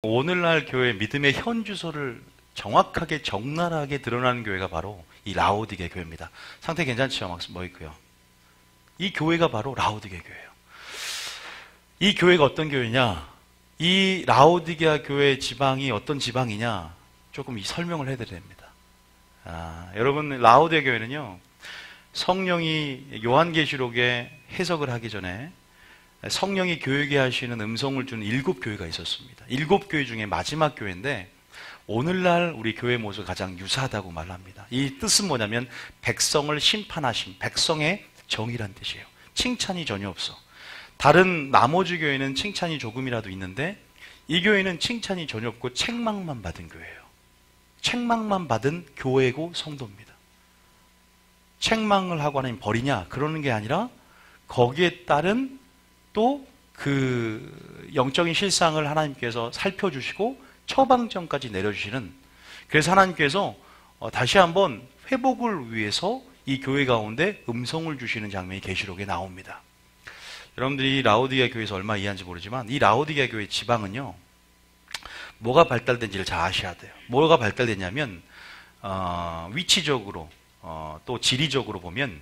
오늘날 교회 믿음의 현 주소를 정확하게 적나라하게 드러나는 교회가 바로 이 라오디게 교회입니다. 상태 괜찮죠? 뭐 있고요. 이 교회가 바로 라오디게 교회예요. 이 교회가 어떤 교회냐? 이 라오디게아 교회 지방이 어떤 지방이냐? 조금 설명을 해드려야 됩니다. 여러분, 라오디게 교회는요, 성령이 요한계시록에 해석을 하기 전에 성령이 교회에 하시는 음성을 주는 7교회가 있었습니다. 7교회 중에 마지막 교회인데 오늘날 우리 교회 모습 가장 유사하다고 말합니다. 이 뜻은 뭐냐면 백성을 심판하심, 백성의 정의란 뜻이에요. 칭찬이 전혀 없어. 다른 나머지 교회는 칭찬이 조금이라도 있는데 이 교회는 칭찬이 전혀 없고 책망만 받은 교회예요. 책망만 받은 교회고 성도입니다. 책망을 하고 하나님 버리냐? 그러는 게 아니라 거기에 따른 또 그 영적인 실상을 하나님께서 살펴주시고 처방전까지 내려주시는, 그래서 하나님께서 다시 한번 회복을 위해서 이 교회 가운데 음성을 주시는 장면이 계시록에 나옵니다. 여러분들이 라오디게아 교회에서 얼마 이해한지 모르지만 이 라오디게아 교회 지방은요, 뭐가 발달된지를 잘 아셔야 돼요. 뭐가 발달됐냐면 위치적으로 또 지리적으로 보면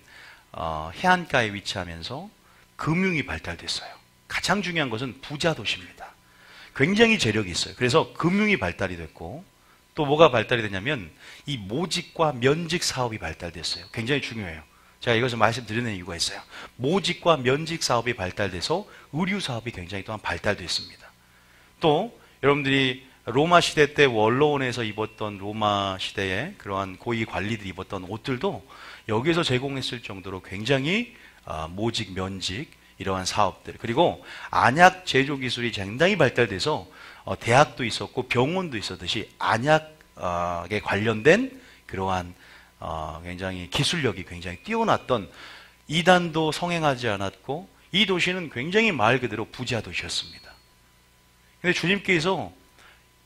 해안가에 위치하면서 금융이 발달됐어요. 가장 중요한 것은 부자 도시입니다. 굉장히 재력이 있어요. 그래서 금융이 발달이 됐고 또 뭐가 발달이 됐냐면 이 모직과 면직 사업이 발달됐어요. 굉장히 중요해요. 제가 이것을 말씀드리는 이유가 있어요. 모직과 면직 사업이 발달돼서 의류 사업이 굉장히 또한 발달됐습니다. 또 여러분들이 로마 시대 때 원로원에서 입었던 로마 시대의 그러한 고위 관리들이 입었던 옷들도 여기에서 제공했을 정도로 굉장히 모직, 면직 이러한 사업들, 그리고 안약 제조 기술이 굉장히 발달돼서 대학도 있었고 병원도 있었듯이 안약에 관련된 그러한 굉장히 기술력이 굉장히 뛰어났던, 이단도 성행하지 않았고 이 도시는 굉장히 말 그대로 부자 도시였습니다. 그런데 주님께서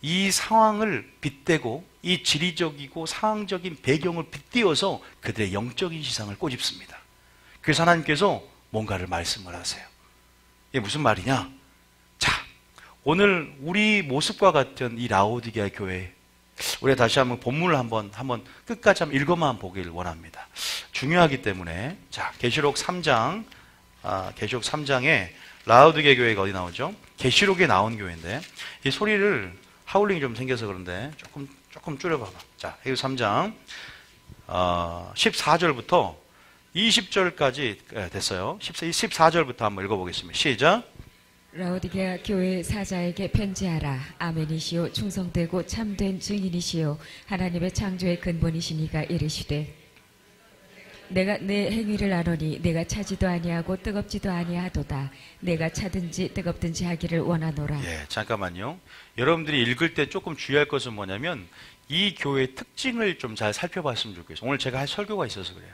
이 상황을 빗대고 이 지리적이고 상황적인 배경을 빗대어서 그들의 영적인 시상을 꼬집습니다. 그래서 하나님께서 뭔가를 말씀을 하세요. 이게 무슨 말이냐? 자, 오늘 우리 모습과 같은 이 라오디게아 교회, 우리가 다시 한번 본문을 한번 끝까지 한번 읽어만 보길 원합니다. 중요하기 때문에. 자, 계시록 3장, 계시록 3장에 라오디게아 교회가 어디 나오죠? 계시록에 나온 교회인데 이 소리를 하울링이 좀 생겨서 그런데 조금 줄여봐봐. 자, 계시록 3장 14절부터 20절까지 됐어요. 14절부터 한번 읽어보겠습니다. 시작. 라오디게아 교회 사자에게 편지하라. 아멘이시오 충성되고 참된 증인이시오 하나님의 창조의 근본이시니가 이르시되 내가 내 행위를 아노니 내가 차지도 아니하고 뜨겁지도 아니하도다. 내가 차든지 뜨겁든지 하기를 원하노라. 예, 잠깐만요. 여러분들이 읽을 때 조금 주의할 것은 뭐냐면 이 교회의 특징을 좀 잘 살펴봤으면 좋겠어요. 오늘 제가 할 설교가 있어서 그래요.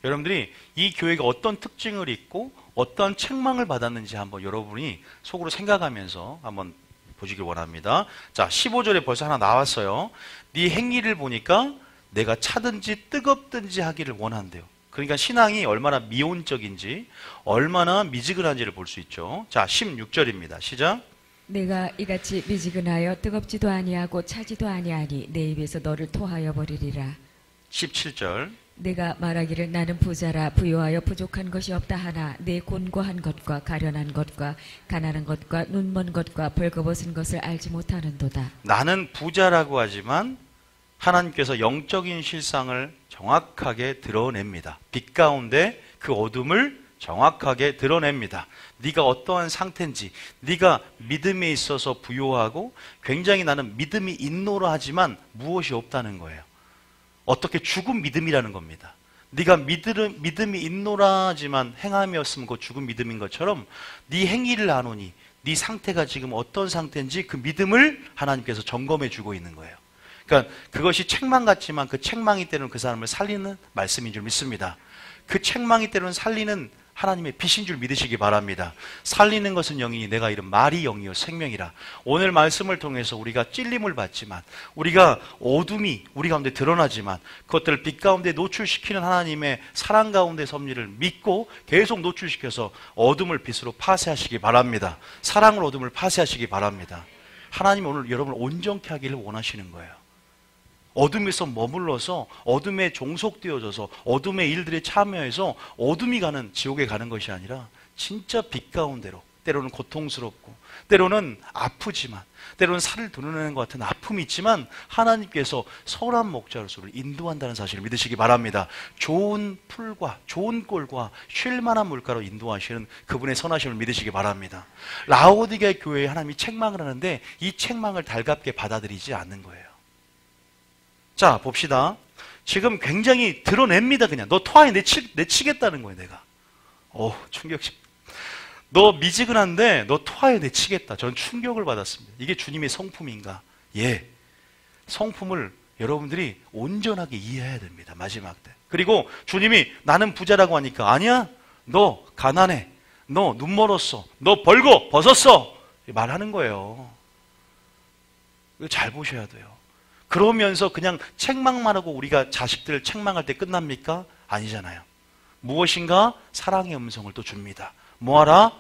여러분들이 이 교회가 어떤 특징을 있고 어떠한 책망을 받았는지 한번 여러분이 속으로 생각하면서 한번 보시길 원합니다. 자, 15절에 벌써 하나 나왔어요. 네 행위를 보니까 내가 차든지 뜨겁든지 하기를 원한대요. 그러니까 신앙이 얼마나 미온적인지 얼마나 미지근한지를 볼 수 있죠. 자, 16절입니다. 시작. 내가 이같이 미지근하여 뜨겁지도 아니하고 차지도 아니하니 내 입에서 너를 토하여 버리리라. 17절. 내가 말하기를 나는 부자라 부요하여 부족한 것이 없다 하나 내 곤고한 것과 가련한 것과 가난한 것과 눈먼 것과 벌거벗은 것을 알지 못하는도다. 나는 부자라고 하지만 하나님께서 영적인 실상을 정확하게 드러냅니다. 빛 가운데 그 어둠을 정확하게 드러냅니다. 네가 어떠한 상태인지, 네가 믿음에 있어서 부요하고 굉장히 나는 믿음이 있노라 하지만 무엇이 없다는 거예요. 어떻게 죽은 믿음이라는 겁니다. 네가 믿음이 있노라 하지만 행함이 없으면 그 죽은 믿음인 것처럼 네 행위를 아노니 네 상태가 지금 어떤 상태인지 그 믿음을 하나님께서 점검해 주고 있는 거예요. 그러니까 그것이 책망 같지만 그 책망이 때로는 그 사람을 살리는 말씀인 줄 믿습니다. 그 책망이 때로는 살리는 하나님의 빛인 줄 믿으시기 바랍니다. 살리는 것은 영이니 내가 이른 말이 영이요 생명이라. 오늘 말씀을 통해서 우리가 찔림을 받지만, 우리가 어둠이 우리 가운데 드러나지만 그것들을 빛 가운데 노출시키는 하나님의 사랑 가운데 섭리를 믿고 계속 노출시켜서 어둠을 빛으로 파쇄하시기 바랍니다. 사랑으로 어둠을 파쇄하시기 바랍니다. 하나님 오늘 여러분을 온전케 하기를 원하시는 거예요. 어둠에서 머물러서 어둠에 종속되어져서 어둠의 일들에 참여해서 어둠이 가는 지옥에 가는 것이 아니라 진짜 빛 가운데로, 때로는 고통스럽고 때로는 아프지만 때로는 살을 드러내는 것 같은 아픔이 있지만 하나님께서 선한 목자로서 우리를 인도한다는 사실을 믿으시기 바랍니다. 좋은 풀과 좋은 꼴과 쉴 만한 물가로 인도하시는 그분의 선하심을 믿으시기 바랍니다. 라오디게 교회에 하나님이 책망을 하는데 이 책망을 달갑게 받아들이지 않는 거예요. 자, 봅시다. 지금 굉장히 드러냅니다. 그냥 너 토하에 내치겠다는 거예요. 내가 충격적. 너 미지근한데 너 토하에 내치겠다. 전 충격을 받았습니다. 이게 주님의 성품인가? 예, 성품을 여러분들이 온전하게 이해해야 됩니다. 마지막 때. 그리고 주님이 나는 부자라고 하니까 아니야, 너 가난해, 너 눈 멀었어, 너 벌고 벗었어 말하는 거예요. 이거 잘 보셔야 돼요. 그러면서 그냥 책망만 하고 우리가 자식들을 책망할 때 끝납니까? 아니잖아요. 무엇인가 사랑의 음성을 또 줍니다. 뭐하라?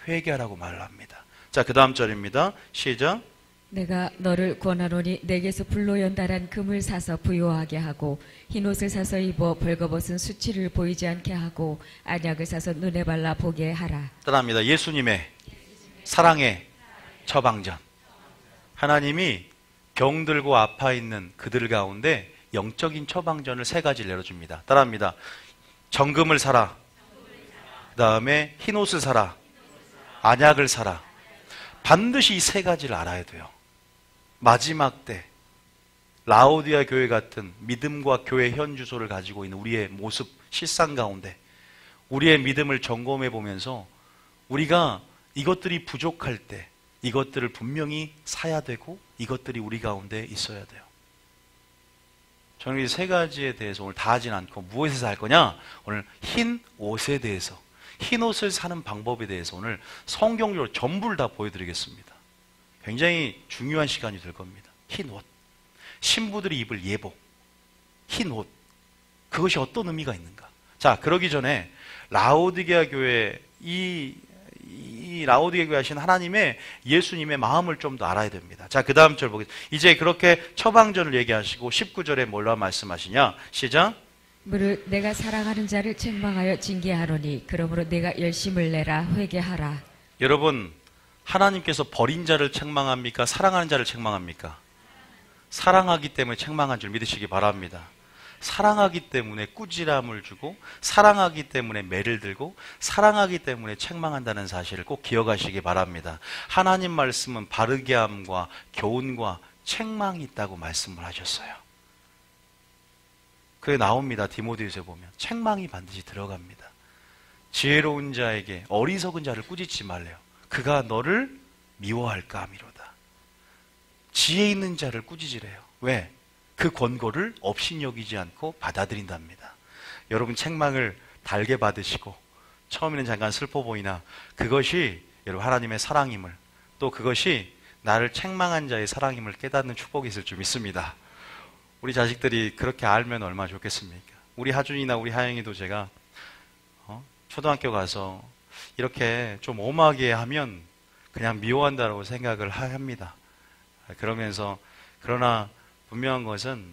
회개하라고 말을 합니다. 자, 그 다음 절입니다. 시작. 내가 너를 권하노니 내게서 불로 연달한 금을 사서 부요하게 하고 흰옷을 사서 입어 벌거벗은 수치를 보이지 않게 하고 안약을 사서 눈에 발라 보게 하라. 따라합니다. 예수님의 사랑의 처방전. 하나님이 병들고 아파 있는 그들 가운데 영적인 처방전을 세 가지를 내려줍니다. 따라합니다. 정금을 사라. 그 다음에 흰옷을 사라. 안약을 사라. 반드시 이 세 가지를 알아야 돼요. 마지막 때 라오디아 교회 같은 믿음과 교회 현주소를 가지고 있는 우리의 모습, 실상 가운데 우리의 믿음을 점검해 보면서 우리가 이것들이 부족할 때 이것들을 분명히 사야 되고 이것들이 우리 가운데 있어야 돼요. 저는 이 세 가지에 대해서 오늘 다 하진 않고 무엇에서 할 거냐? 오늘 흰 옷에 대해서, 흰 옷을 사는 방법에 대해서 오늘 성경적으로 전부를 다 보여드리겠습니다. 굉장히 중요한 시간이 될 겁니다. 흰 옷, 신부들이 입을 예복, 흰 옷, 그것이 어떤 의미가 있는가? 자, 그러기 전에 라오디게아 교회, 이 라오디게 교회 하신 하나님의 예수님의 마음을 좀 더 알아야 됩니다. 자, 그 다음 절 보겠습니다. 이제 그렇게 처방전을 얘기하시고 19절에 뭘로 말씀하시냐? 시작. 무릇 내가 사랑하는 자를 책망하여 징계하노니 그러므로 내가 열심을 내라. 회개하라. 여러분, 하나님께서 버린 자를 책망합니까? 사랑하는 자를 책망합니까? 사랑하기 때문에 책망한 줄 믿으시기 바랍니다. 사랑하기 때문에 꾸지람을 주고 사랑하기 때문에 매를 들고 사랑하기 때문에 책망한다는 사실을 꼭 기억하시기 바랍니다. 하나님 말씀은 바르게 함과 교훈과 책망이 있다고 말씀을 하셨어요. 그게 나옵니다. 디모데후서에 보면 책망이 반드시 들어갑니다. 지혜로운 자에게 어리석은 자를 꾸짖지 말래요. 그가 너를 미워할까 하미로다. 지혜 있는 자를 꾸짖으래요. 왜? 그 권고를 업신여기지 않고 받아들인답니다. 여러분, 책망을 달게 받으시고 처음에는 잠깐 슬퍼 보이나 그것이 여러분 하나님의 사랑임을, 또 그것이 나를 책망한 자의 사랑임을 깨닫는 축복이 있을 줄 믿습니다. 우리 자식들이 그렇게 알면 얼마나 좋겠습니까? 우리 하준이나 우리 하영이도 제가 초등학교 가서 이렇게 좀 엄하게 하면 그냥 미워한다고 생각을 합니다. 그러면서 그러나 분명한 것은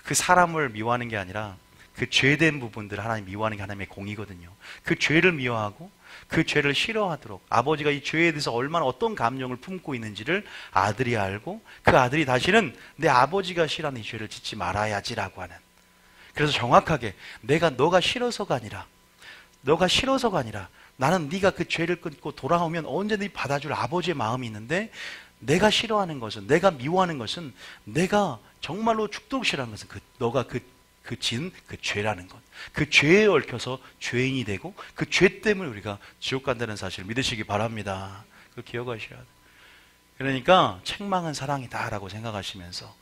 그 사람을 미워하는 게 아니라 그 죄된 부분들을 하나님 미워하는 게 하나님의 공이거든요. 그 죄를 미워하고 그 죄를 싫어하도록 아버지가 이 죄에 대해서 얼마나 어떤 감정을 품고 있는지를 아들이 알고 그 아들이 다시는 내 아버지가 싫어하는 이 죄를 짓지 말아야지라고 하는, 그래서 정확하게 너가 싫어서가 아니라 나는 네가 그 죄를 끊고 돌아오면 언제든지 받아줄 아버지의 마음이 있는데 내가 싫어하는 것은, 내가 미워하는 것은, 내가 정말로 죽도록 싫어하는 것은 너가 지은 그 죄라는 것, 그 죄에 얽혀서 죄인이 되고 그 죄 때문에 우리가 지옥 간다는 사실을 믿으시기 바랍니다. 그걸 기억하셔야 돼요. 그러니까 책망은 사랑이다라고 생각하시면서,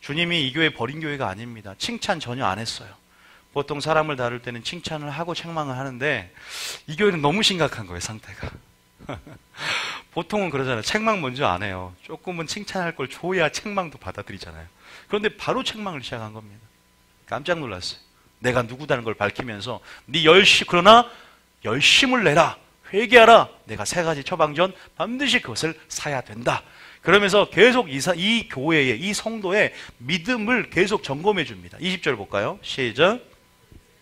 주님이 이 교회 버린 교회가 아닙니다. 칭찬 전혀 안 했어요. 보통 사람을 다룰 때는 칭찬을 하고 책망을 하는데 이 교회는 너무 심각한 거예요, 상태가. 보통은 그러잖아요. 책망 먼저 안 해요. 조금은 칭찬할 걸 줘야 책망도 받아들이잖아요. 그런데 바로 책망을 시작한 겁니다. 깜짝 놀랐어요. 내가 누구다는 걸 밝히면서 그러나 열심을 내라. 회개하라. 내가 세 가지 처방전 반드시 그것을 사야 된다. 그러면서 계속 이 교회의, 이 성도의 믿음을 계속 점검해 줍니다. 20절 볼까요? 시작.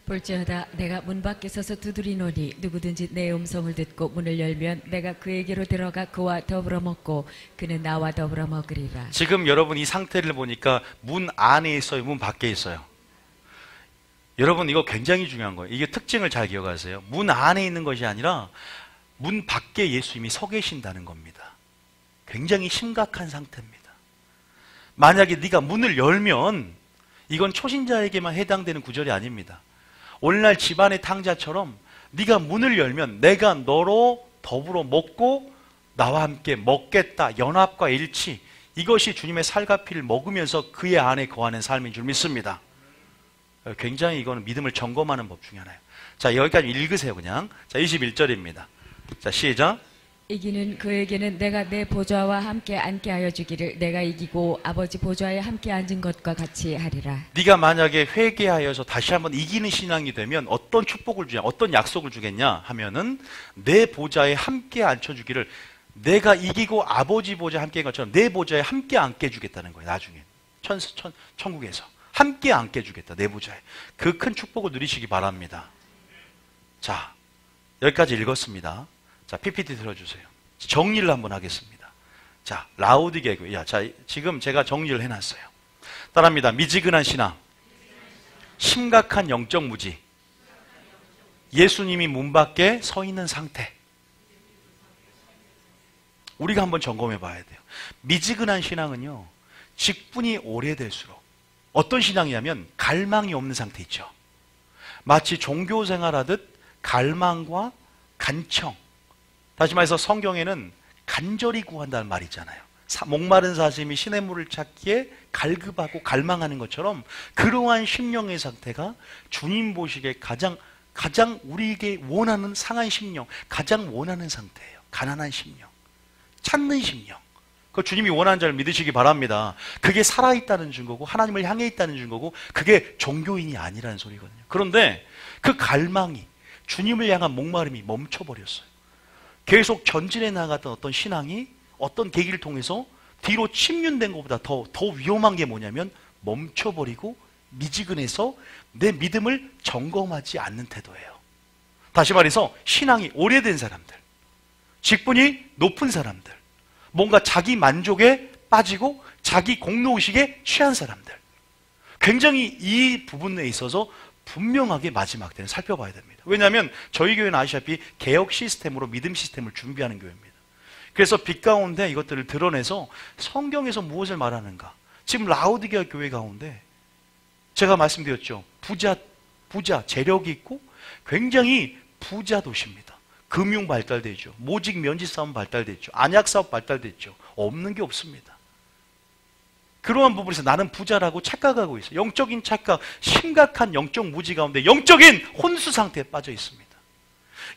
볼지어다 내가 문 밖에 서서 두드리노니 누구든지 내 음성을 듣고 문을 열면 내가 그에게로 들어가 그와 더불어 먹고 그는 나와 더불어 먹으리라. 지금 여러분 이 상태를 보니까 문 안에 있어요? 문 밖에 있어요? 여러분 이거 굉장히 중요한 거예요. 이게 특징을 잘 기억하세요. 문 안에 있는 것이 아니라 문 밖에 예수님이 서 계신다는 겁니다. 굉장히 심각한 상태입니다. 만약에 네가 문을 열면 이건 초신자에게만 해당되는 구절이 아닙니다. 오늘날 집안의 탕자처럼 네가 문을 열면 내가 너로 더불어 먹고 나와 함께 먹겠다. 연합과 일치. 이것이 주님의 살과 피를 먹으면서 그의 안에 거하는 삶인 줄 믿습니다. 굉장히 이거는 믿음을 점검하는 법 중에 하나예요. 자, 여기까지 읽으세요 그냥. 자, 21절입니다. 자, 시작. 이기는 그에게는 내가 내 보좌와 함께 앉게 하여 주기를 내가 이기고 아버지 보좌에 함께 앉은 것과 같이 하리라. 네가 만약에 회개하여서 다시 한번 이기는 신앙이 되면 어떤 축복을 주냐, 어떤 약속을 주겠냐 하면은 내 보좌에 함께 앉혀주기를 내가 이기고 아버지 보좌에 함께 한 것처럼 내 보좌에 함께 앉게 해주겠다는 거예요. 나중에 천국에서 함께 앉게 해주겠다. 내 보좌에. 그 큰 축복을 누리시기 바랍니다. 자, 여기까지 읽었습니다. 자, PPT 들어주세요. 정리를 한번 하겠습니다. 자, 라우디게 교회. 야, 자, 지금 제가 정리를 해놨어요. 따라합니다. 미지근한 신앙, 심각한 영적 무지, 예수님이 문 밖에 서 있는 상태. 우리가 한번 점검해 봐야 돼요. 미지근한 신앙은요, 직분이 오래될수록 어떤 신앙이냐면 갈망이 없는 상태 있죠. 마치 종교 생활하듯 갈망과 간청. 다시 말해서 성경에는 간절히 구한다는 말이 있잖아요. 목마른 사슴이 시냇 물을 찾기에 갈급하고 갈망하는 것처럼 그러한 심령의 상태가 주님 보시기에 가장 우리에게 원하는 상한 심령, 가장 원하는 상태예요. 가난한 심령, 찾는 심령. 그 주님이 원하는 자를 믿으시기 바랍니다. 그게 살아있다는 증거고 하나님을 향해 있다는 증거고 그게 종교인이 아니라는 소리거든요. 그런데 그 갈망이, 주님을 향한 목마름이 멈춰버렸어요. 계속 전진해 나갔던 어떤 신앙이 어떤 계기를 통해서 뒤로 침륜된 것보다 더 위험한 게 뭐냐면 멈춰버리고 미지근해서 내 믿음을 점검하지 않는 태도예요. 다시 말해서 신앙이 오래된 사람들, 직분이 높은 사람들, 뭔가 자기 만족에 빠지고 자기 공로의식에 취한 사람들, 굉장히 이 부분에 있어서 분명하게 마지막 때는 살펴봐야 됩니다. 왜냐하면 저희 교회는 아시다시피 개혁 시스템으로 믿음 시스템을 준비하는 교회입니다. 그래서 빛 가운데 이것들을 드러내서 성경에서 무엇을 말하는가. 지금 라우디게아 교회 가운데 제가 말씀드렸죠. 부자, 재력이 있고 굉장히 부자 도시입니다. 금융 발달되죠. 모직 면지 싸움 발달됐죠. 안약 사업 발달됐죠. 없는 게 없습니다. 그러한 부분에서 나는 부자라고 착각하고 있어요. 영적인 착각, 심각한 영적 무지 가운데 영적인 혼수 상태에 빠져 있습니다.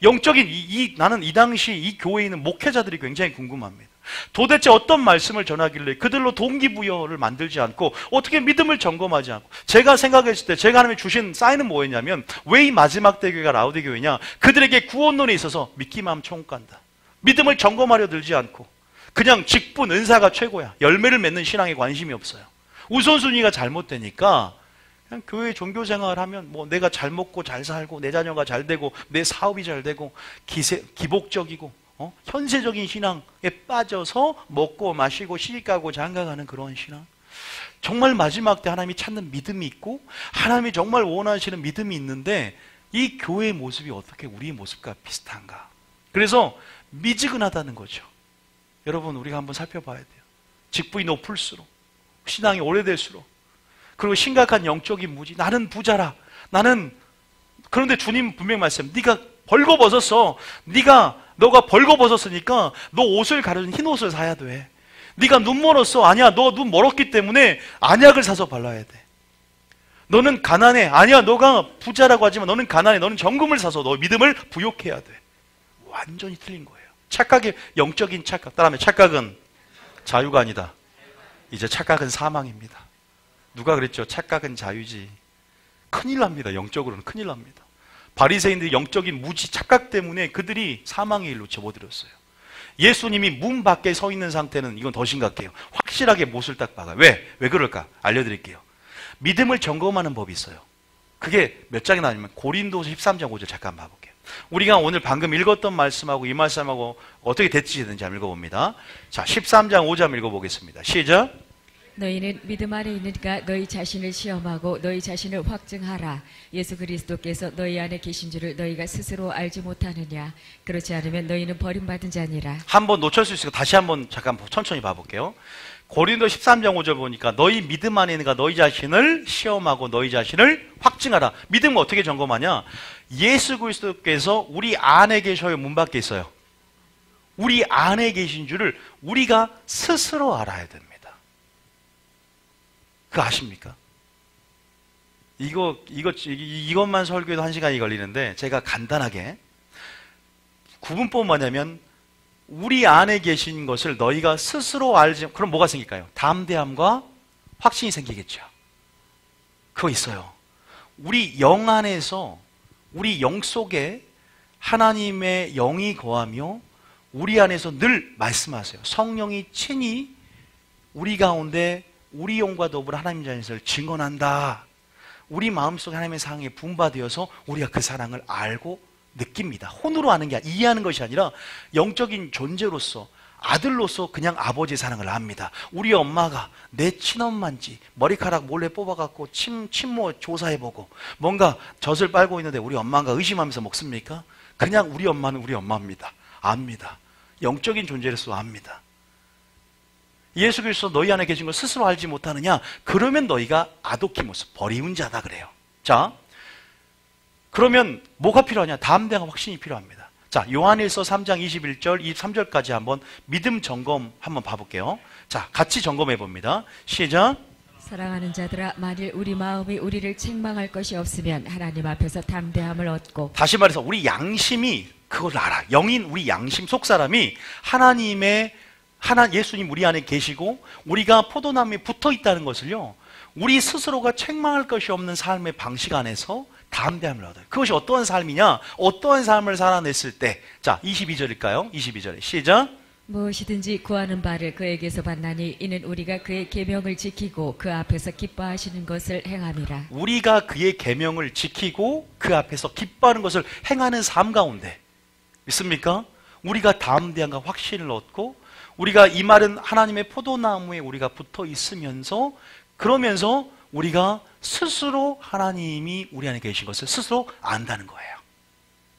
영적인 나는 이 당시 이 교회에 있는 목회자들이 굉장히 궁금합니다. 도대체 어떤 말씀을 전하길래 그들로 동기부여를 만들지 않고 어떻게 믿음을 점검하지 않고 제가 생각했을 때 제가 하나님이 주신 사인은 뭐였냐면 왜 이 마지막 때 교회가 라우디 교회냐? 그들에게 구원론에 있어서 믿기만 하면 천국 간다. 믿음을 점검하려 들지 않고 그냥 직분, 은사가 최고야. 열매를 맺는 신앙에 관심이 없어요. 우선순위가 잘못되니까 그냥 교회 종교생활 하면 뭐 내가 잘 먹고 잘 살고 내 자녀가 잘 되고 내 사업이 잘 되고 기복적이고 현세적인 신앙에 빠져서 먹고 마시고 시집가고 장가가는 그런 신앙. 정말 마지막 때 하나님이 찾는 믿음이 있고 하나님이 정말 원하시는 믿음이 있는데 이 교회의 모습이 어떻게 우리의 모습과 비슷한가. 그래서 미지근하다는 거죠. 여러분 우리가 한번 살펴봐야 돼요. 직분이 높을수록 신앙이 오래될수록 그리고 심각한 영적인 무지. 나는 부자라. 그런데 주님 분명히 말씀. 네가 벌거벗었어. 너가 벌거벗었으니까 너 옷을 가려준 흰 옷을 사야 돼. 네가 눈 멀었어. 아니야. 너 눈 멀었기 때문에 안약을 사서 발라야 돼. 너는 가난해. 아니야. 너가 부자라고 하지만 너는 가난해. 너는 정금을 사서 너 믿음을 부욕해야 돼. 완전히 틀린 거예요. 착각의 영적인 착각. 따라하면 착각은 자유가 아니다. 이제 착각은 사망입니다. 누가 그랬죠? 착각은 자유지. 큰일 납니다. 영적으로는 큰일 납니다. 바리새인들이 영적인 무지 착각 때문에 그들이 사망의 일로 접어들었어요. 예수님이 문 밖에 서 있는 상태는 이건 더 심각해요. 확실하게 못을 딱 박아요. 왜 그럴까? 알려드릴게요. 믿음을 점검하는 법이 있어요. 그게 몇 장이 나오냐면 고린도서 13장 5절 잠깐 봐볼게요. 우리가 오늘 방금 읽었던 말씀하고 이 말씀하고 어떻게 대치되는지 한번 읽어봅니다. 자, 13장 5절 읽어보겠습니다. 시작. 너희는 믿음 안에 있으니까 너희 자신을 시험하고 너희 자신을 확증하라. 예수 그리스도께서 너희 안에 계신 줄을 너희가 스스로 알지 못하느냐. 그렇지 않으면 너희는 버림받은 자니라. 한번 놓칠 수 있으니까 다시 한번 잠깐 천천히 봐볼게요. 고린도 13장 5절 보니까 너희 믿음 안에 있는가 너희 자신을 시험하고 너희 자신을 확증하라. 믿음은 어떻게 점검하냐? 예수 그리스도께서 우리 안에 계셔요? 문 밖에 있어요? 우리 안에 계신 줄을 우리가 스스로 알아야 됩니다. 그거 아십니까? 이것만 설교해도 1시간이 걸리는데 제가 간단하게 구분법은 뭐냐면 우리 안에 계신 것을 너희가 스스로 알지, 그럼 뭐가 생길까요? 담대함과 확신이 생기겠죠. 그거 있어요. 우리 영 안에서 우리 영 속에 하나님의 영이 거하며 우리 안에서 늘 말씀하세요. 성령이 친히 우리 가운데 우리 영과 더불어 하나님의 자녀를 증언한다. 우리 마음속에 하나님의 사랑에 분바되어서 우리가 그 사랑을 알고 느낍니다. 혼으로 아는 게 아니라 이해하는 것이 아니라 영적인 존재로서 아들로서 그냥 아버지의 사랑을 압니다. 우리 엄마가 내 친엄마인지 머리카락 몰래 뽑아갖고 친모 조사해보고 뭔가 젖을 빨고 있는데 우리 엄마가 의심하면서 먹습니까? 그냥 우리 엄마는 우리 엄마입니다. 압니다. 영적인 존재로서 압니다. 예수 그리스도 너희 안에 계신 걸 스스로 알지 못하느냐? 그러면 너희가 아도키모스, 버리운 자다 그래요. 자, 그러면 뭐가 필요하냐? 담대한 확신이 필요합니다. 자, 요한일서 3장 21절, 23절까지 한번 믿음 점검 한번 봐볼게요. 자, 같이 점검해 봅니다. 시작. 사랑하는 자들아, 만일 우리 마음이 우리를 책망할 것이 없으면 하나님 앞에서 담대함을 얻고. 다시 말해서 우리 양심이 그걸 알아. 영인 우리 양심 속 사람이 예수님 우리 안에 계시고 우리가 포도나무에 붙어 있다는 것을요, 우리 스스로가 책망할 것이 없는 삶의 방식 안에서 담대함을 얻어요. 그것이 어떠한 삶이냐? 어떠한 삶을 살아냈을 때. 자, 22절일까요? 22절에 시작. 무엇이든지 구하는 바를 그에게서 받나니 이는 우리가 그의 계명을 지키고 그 앞에서 기뻐하시는 것을 행함이라. 우리가 그의 계명을 지키고 그 앞에서 기뻐하는 것을 행하는 삶 가운데 있습니까? 우리가 담대함과 확신을 얻고 우리가 이 말은 하나님의 포도나무에 우리가 붙어 있으면서 그러면서 우리가 스스로 하나님이 우리 안에 계신 것을 스스로 안다는 거예요.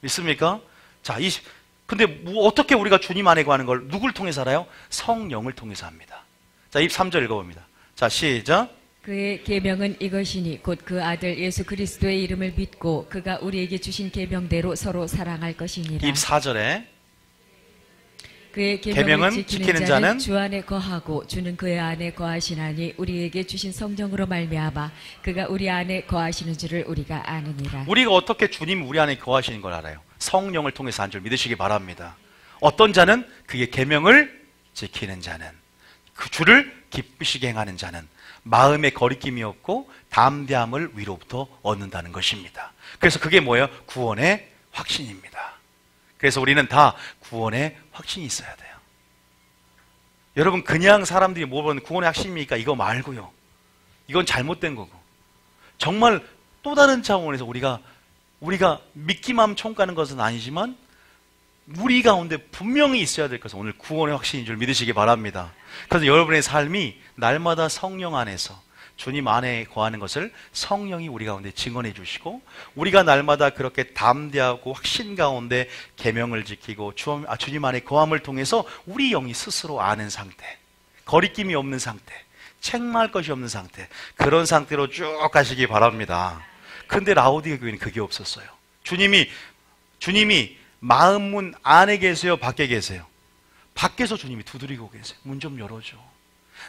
믿습니까? 자, 근데 어떻게 우리가 주님 안에 거하는 걸 누굴 통해서 알아요? 성령을 통해서 합니다. 자, 23절 읽어봅니다. 자, 시작. 그의 계명은 이것이니 곧 그 아들 예수 그리스도의 이름을 믿고 그가 우리에게 주신 계명대로 서로 사랑할 것이니라. 24절에 그의 계명을 지키는 자는 주 안에 거하고 주는 그의 안에 거하시나니 우리에게 주신 성령으로 말미암아 그가 우리 안에 거하시는 줄을 우리가 아느니라. 우리가 어떻게 주님 우리 안에 거하시는 걸 알아요? 성령을 통해서 한 줄 믿으시기 바랍니다. 어떤 자는 그의 계명을 지키는 자는, 그 주를 기쁘시게 행하는 자는 마음에 거리낌이 없고 담대함을 위로부터 얻는다는 것입니다. 그래서 그게 뭐예요? 구원의 확신입니다. 그래서 우리는 다 구원의 확신이 있어야 돼요. 여러분, 그냥 사람들이 뭐보는 구원의 확신입니까? 이거 말고요. 이건 잘못된 거고. 정말 또 다른 차원에서 우리가 믿기만 총가는 것은 아니지만 우리 가운데 분명히 있어야 될 것은 오늘 구원의 확신인 줄 믿으시기 바랍니다. 그래서 여러분의 삶이 날마다 성령 안에서 주님 안에 거하는 것을 성령이 우리 가운데 증언해 주시고 우리가 날마다 그렇게 담대하고 확신 가운데 계명을 지키고 주님 안에 거함을 통해서 우리 영이 스스로 아는 상태, 거리낌이 없는 상태, 책망할 것이 없는 상태, 그런 상태로 쭉 가시기 바랍니다. 그런데 라오디게 교회는 그게 없었어요. 주님이 마음문 안에 계세요? 밖에 계세요? 밖에서 주님이 두드리고 계세요. 문 좀 열어줘.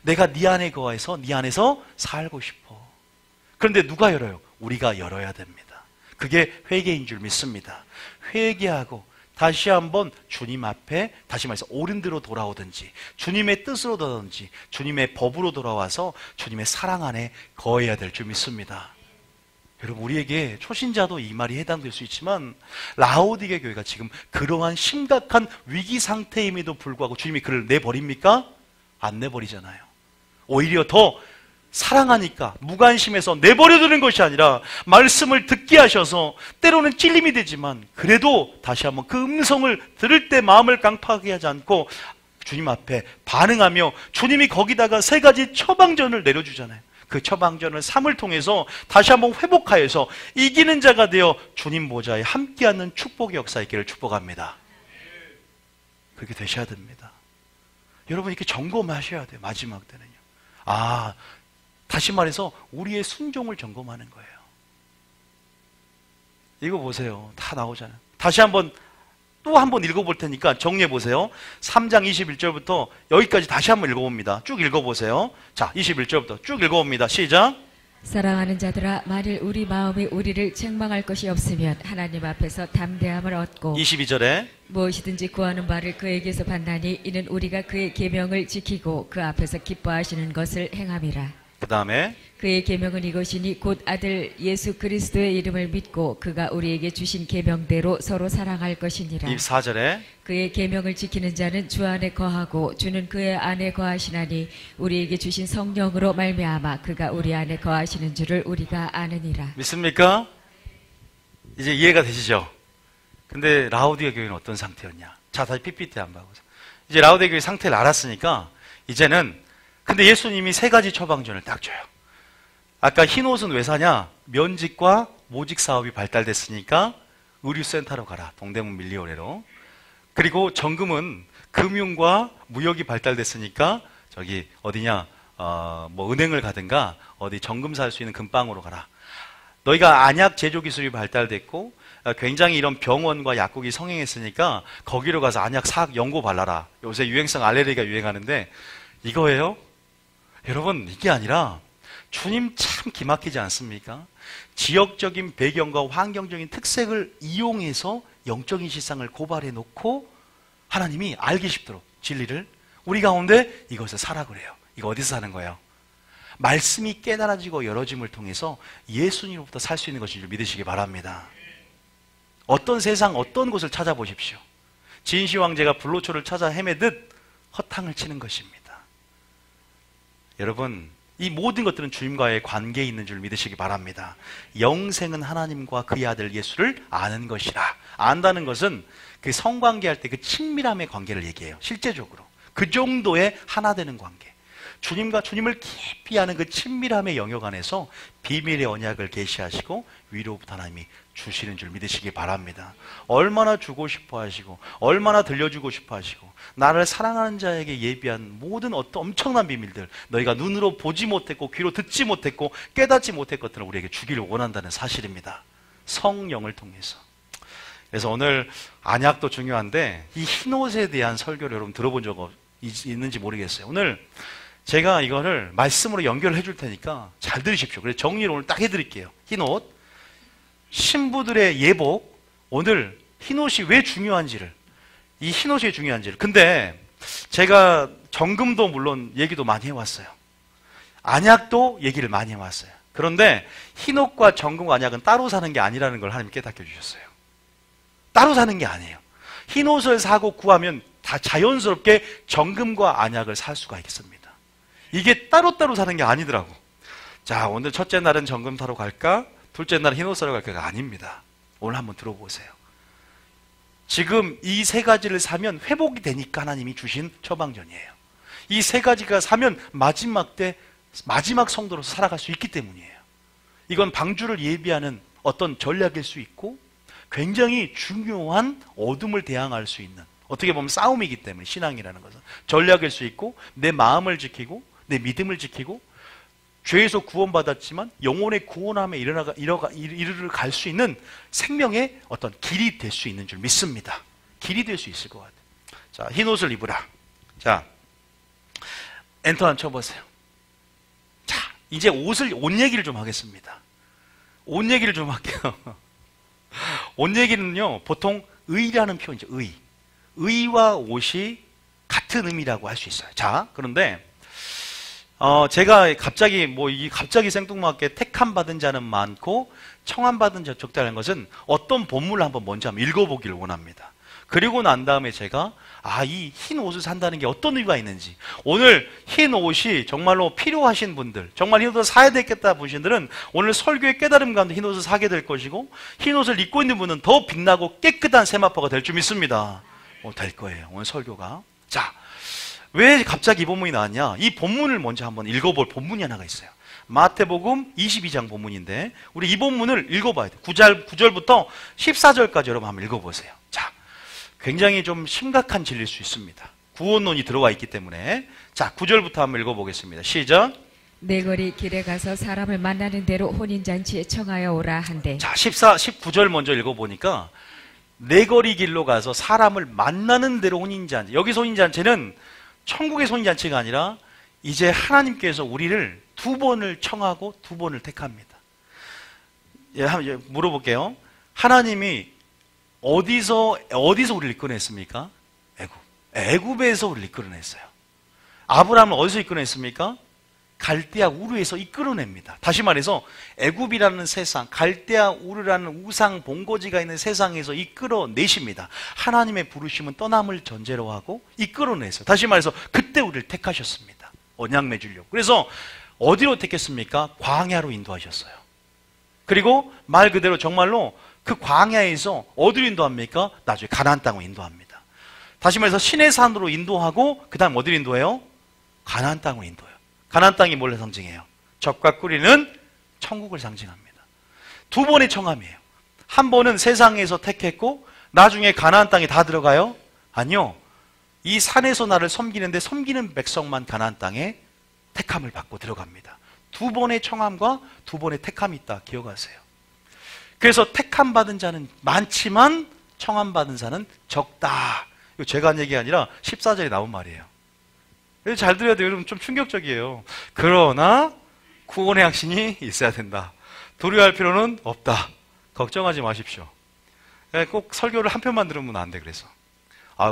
내가 네 안에 거해서 네 안에서 살고 싶어. 그런데 누가 열어요? 우리가 열어야 됩니다. 그게 회개인 줄 믿습니다. 회개하고 다시 한번 주님 앞에 다시 말해서 옳은 대로 돌아오든지 주님의 뜻으로 돌아오든지 주님의 법으로 돌아와서 주님의 사랑 안에 거해야 될 줄 믿습니다. 여러분, 우리에게 초신자도 이 말이 해당될 수 있지만 라오디게 교회가 지금 그러한 심각한 위기 상태임에도 불구하고 주님이 그를 내버립니까? 안 내버리잖아요. 오히려 더 사랑하니까 무관심해서 내버려두는 것이 아니라 말씀을 듣게 하셔서 때로는 찔림이 되지만 그래도 다시 한번 그 음성을 들을 때 마음을 깡파하게 하지 않고 주님 앞에 반응하며 주님이 거기다가 3가지 처방전을 내려주잖아요. 그 처방전을 삶을 통해서 다시 한번 회복하여서 이기는 자가 되어 주님 보좌에 함께하는 축복의 역사 있기를 축복합니다. 그렇게 되셔야 됩니다. 여러분, 이렇게 점검하셔야 돼요. 마지막 때는요. 다시 말해서 우리의 순종을 점검하는 거예요. 이거 보세요. 다 나오잖아요. 다시 한번 또 한 번 읽어볼 테니까 정리해 보세요. 3장 21절부터 여기까지 다시 한번 읽어봅니다. 쭉 읽어보세요. 자, 21절부터 쭉 읽어봅니다. 시작. 사랑하는 자들아, 만일 우리 마음이 우리를 책망할 것이 없으면 하나님 앞에서 담대함을 얻고 22절에 무엇이든지 구하는 바를 그에게서 받나니 이는 우리가 그의 계명을 지키고 그 앞에서 기뻐하시는 것을 행함이라. 그 다음에 그의 계명은 이것이니 곧 아들 예수 그리스도의 이름을 믿고 그가 우리에게 주신 계명대로 서로 사랑할 것이니라. 24절에 그의 계명을 지키는 자는 주 안에 거하고 주는 그의 안에 거하시나니 우리에게 주신 성령으로 말미암아 그가 우리 안에 거하시는 줄을 우리가 아느니라. 믿습니까? 이제 이해가 되시죠? 근데 라오디게 교회는 어떤 상태였냐? 자, 다시 PPT 한번 보세요. 이제 라오디게 교회 상태를 알았으니까 이제는 근데 예수님이 3가지 처방전을 딱 줘요. 아까 흰옷은 왜 사냐? 면직과 모직 사업이 발달됐으니까 의류센터로 가라. 동대문 밀리오레로. 그리고 정금은 금융과 무역이 발달됐으니까 저기 어디냐? 은행을 가든가 어디 정금 살 수 있는 금방으로 가라. 너희가 안약 제조 기술이 발달됐고 굉장히 이런 병원과 약국이 성행했으니까 거기로 가서 안약 사학 연고 발라라. 요새 유행성 알레르기가 유행하는데 이거예요? 여러분, 이게 아니라 주님 참 기막히지 않습니까? 지역적인 배경과 환경적인 특색을 이용해서 영적인 실상을 고발해 놓고 하나님이 알기 쉽도록 진리를 우리 가운데 이것을 사라 그래요. 이거 어디서 사는 거예요? 말씀이 깨달아지고 열어짐을 통해서 예수님으로부터 살 수 있는 것인 줄 믿으시기 바랍니다. 어떤 세상 어떤 곳을 찾아보십시오. 진시 황제가 불로초를 찾아 헤매듯 허탕을 치는 것입니다. 여러분, 이 모든 것들은 주님과의 관계에 있는 줄 믿으시기 바랍니다. 영생은 하나님과 그의 아들 예수를 아는 것이라. 안다는 것은 그 성관계할 때 그 친밀함의 관계를 얘기해요. 실제적으로 그 정도의 하나 되는 관계, 주님과 주님을 깊이 아는 그 친밀함의 영역 안에서 비밀의 언약을 계시하시고 위로부터 하나님이 주시는 줄 믿으시기 바랍니다. 얼마나 주고 싶어 하시고 얼마나 들려주고 싶어 하시고 나를 사랑하는 자에게 예비한 모든 어떤 엄청난 비밀들, 너희가 눈으로 보지 못했고 귀로 듣지 못했고 깨닫지 못했던 것들을 우리에게 주기를 원한다는 사실입니다. 성령을 통해서. 그래서 오늘 안약도 중요한데 이 흰옷에 대한 설교를 여러분 들어본 적 있는지 모르겠어요. 오늘 제가 이거를 말씀으로 연결해 줄 테니까 잘 들으십시오. 그래서 정리를 오늘 딱 해드릴게요. 흰옷, 신부들의 예복, 오늘 흰옷이 왜 중요한지를, 이 흰옷이 왜 중요한지를. 근데 제가 정금도 물론 얘기도 많이 해왔어요. 안약도 얘기를 많이 해왔어요. 그런데 흰옷과 정금과 안약은 따로 사는 게 아니라는 걸 하나님 깨닫게 해주셨어요. 따로 사는 게 아니에요. 흰옷을 사고 구하면 다 자연스럽게 정금과 안약을 살 수가 있습니다. 이게 따로따로 사는 게 아니더라고. 자, 오늘 첫째 날은 정금 사러 갈까? 둘째 날은 흰옷 사러 갈까가 아닙니다. 오늘 한번 들어보세요. 지금 이 3가지를 사면 회복이 되니까 하나님이 주신 처방전이에요. 이 3가지가 사면 마지막 때 마지막 성도로서 살아갈 수 있기 때문이에요. 이건 방주를 예비하는 어떤 전략일 수 있고 굉장히 중요한 어둠을 대항할 수 있는, 어떻게 보면 싸움이기 때문에 신앙이라는 것은 전략일 수 있고, 내 마음을 지키고 내 믿음을 지키고 죄에서 구원받았지만 영혼의 구원함에 이르러 갈 수 있는 생명의 어떤 길이 될 수 있는 줄 믿습니다. 길이 될 수 있을 것 같아요. 자, 흰옷을 입으라. 자, 엔터 한 쳐보세요. 자, 이제 옷 얘기를 좀 하겠습니다. 옷 얘기를 좀 할게요. 옷 얘기는요, 보통 의라는 표현이죠. 의와 옷이 같은 의미라고 할 수 있어요. 자, 그런데 제가 갑자기 생뚱맞게 택함 받은 자는 많고 청함 받은 자 적다는 것은 어떤 본문을 먼저 한번 읽어보기를 원합니다. 그리고 난 다음에 제가 이 흰 옷을 산다는 게 어떤 의미가 있는지, 오늘 흰 옷이 정말로 필요하신 분들, 정말 흰 옷을 사야 되겠다 보신 분들은 오늘 설교의 깨달음 가운데 흰 옷을 사게 될 것이고, 흰 옷을 입고 있는 분은 더 빛나고 깨끗한 세마포가 될 줄 믿습니다. 될 거예요, 오늘 설교가. 자, 왜 갑자기 이 본문이 나왔냐? 이 본문을 먼저 한번 읽어볼 본문이 하나가 있어요. 마태복음 22장 본문인데, 우리 이 본문을 읽어봐야 돼요. 9절부터 14절까지 여러분 한번 읽어보세요. 자, 굉장히 좀 심각한 진리일 수 있습니다. 구원론이 들어와 있기 때문에. 자, 9절부터 한번 읽어보겠습니다. 시작. 내 거리 길에 가서 사람을 만나는 대로 혼인잔치에 청하여 오라 한대. 자, 19절 먼저 읽어보니까 내 거리 길로 가서 사람을 만나는 대로 혼인잔치. 여기서 혼인잔치는 천국의 혼인잔치가 아니라 이제 하나님께서 우리를 2번을 청하고 2번을 택합니다. 물어볼게요. 하나님이 어디서 우리를 이끌어냈습니까? 애굽에서 우리를 이끌어냈어요. 아브라함을 어디서 이끌어냈습니까? 갈대아 우르에서 이끌어냅니다. 다시 말해서 애굽이라는 세상, 갈대아 우르라는 우상 본거지가 있는 세상에서 이끌어내십니다. 하나님의 부르심은 떠남을 전제로 하고 이끌어내세요. 다시 말해서 그때 우리를 택하셨습니다. 언약 맺으려고. 그래서 어디로 택했습니까? 광야로 인도하셨어요. 그리고 말 그대로 정말로 그 광야에서 어디로 인도합니까? 나중에 가나안 땅으로 인도합니다. 다시 말해서 시내산으로 인도하고 그 다음 어디로 인도해요? 가나안 땅으로 인도해요. 가나안 땅이 뭘 상징해요? 젖과 꿀이는 천국을 상징합니다. 2번의 청함이에요. 한 번은 세상에서 택했고 나중에 가나안 땅에 다 들어가요? 아니요. 이 산에서 나를 섬기는데 섬기는 백성만 가나안 땅에 택함을 받고 들어갑니다. 2번의 청함과 2번의 택함이 있다. 기억하세요. 그래서 택함 받은 자는 많지만 청함 받은 자는 적다. 이거 제가 한 얘기가 아니라 14절에 나온 말이에요. 잘 들어야 돼요. 여러분 좀 충격적이에요. 그러나 구원의 확신이 있어야 된다. 두려워할 필요는 없다. 걱정하지 마십시오. 꼭 설교를 한 편만 들으면 안 돼. 그래서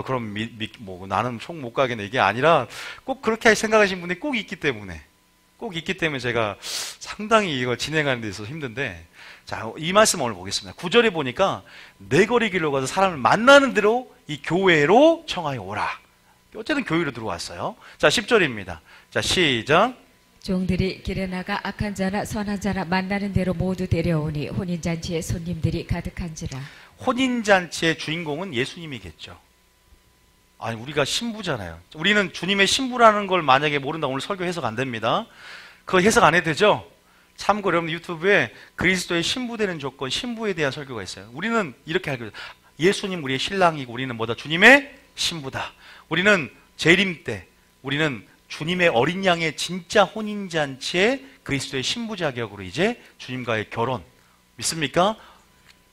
그럼 나는 총 못 가겠네. 이게 아니라 꼭 그렇게 생각하시는 분이 꼭 있기 때문에 제가 상당히 이걸 진행하는 데 있어서 힘든데, 자, 이 말씀 오늘 보겠습니다. 9절에 보니까 내 거리 길로 가서 사람을 만나는 대로 이 교회로 청하여 오라. 어쨌든 교회로 들어왔어요. 자, 10절입니다. 자, 시작. 종들이 길에 나가 악한 자나 선한 자나 만나는 대로 모두 데려오니 혼인잔치에 손님들이 가득한지라. 혼인잔치의 주인공은 예수님이겠죠. 우리가 신부잖아요. 우리는 주님의 신부라는 걸 만약에 모른다 오늘 설교 해석 안 됩니다. 그거 해석 안 해도 되죠? 참고로 여러분 유튜브에 그리스도의 신부되는 조건, 신부에 대한 설교가 있어요. 우리는 이렇게 알고 있어요. 예수님 우리의 신랑이고 우리는 뭐다? 주님의 신부다. 우리는 재림 때 우리는 주님의 어린 양의 진짜 혼인잔치에 그리스도의 신부 자격으로 이제 주님과의 결혼, 믿습니까?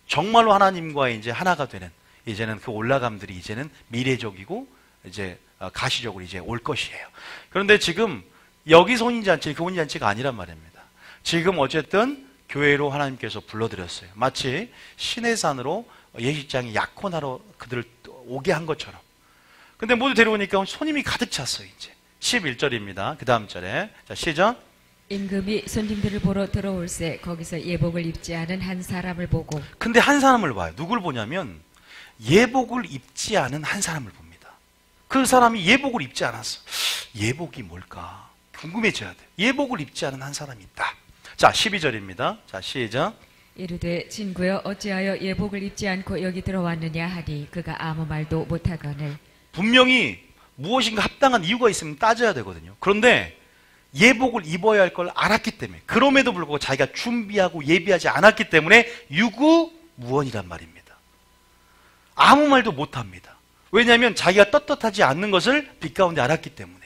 정말로 하나님과 이제 하나가 되는, 이제는 그 올라감들이 이제는 미래적이고 이제 가시적으로 이제 올 것이에요. 그런데 지금 여기서 혼인잔치, 그 혼인잔치가 아니란 말입니다. 지금 어쨌든 교회로 하나님께서 불러들였어요. 마치 시내산으로 예식장에 약혼하러 그들을 오게 한 것처럼. 근데 모두 데려오니까 손님이 가득 찼어요. 이제 11절입니다. 그 다음 절에. 자, 시작. 임금이 손님들을 보러 들어올새 거기서 예복을 입지 않은 한 사람을 보고. 근데 한 사람을 봐요. 누굴 보냐면 예복을 입지 않은 한 사람을 봅니다. 그 사람이 예복을 입지 않았어. 예복이 뭘까? 궁금해져야 돼요. 예복을 입지 않은 한 사람이 있다. 자, 12절입니다. 자, 시작. 이르되 친구여 어찌하여 예복을 입지 않고 여기 들어왔느냐 하니 그가 아무 말도 못하거늘. 분명히 무엇인가 합당한 이유가 있으면 따져야 되거든요. 그런데 예복을 입어야 할 걸 알았기 때문에, 그럼에도 불구하고 자기가 준비하고 예비하지 않았기 때문에 유구무원이란 말입니다. 아무 말도 못합니다. 왜냐하면 자기가 떳떳하지 않는 것을 빛 가운데 알았기 때문에.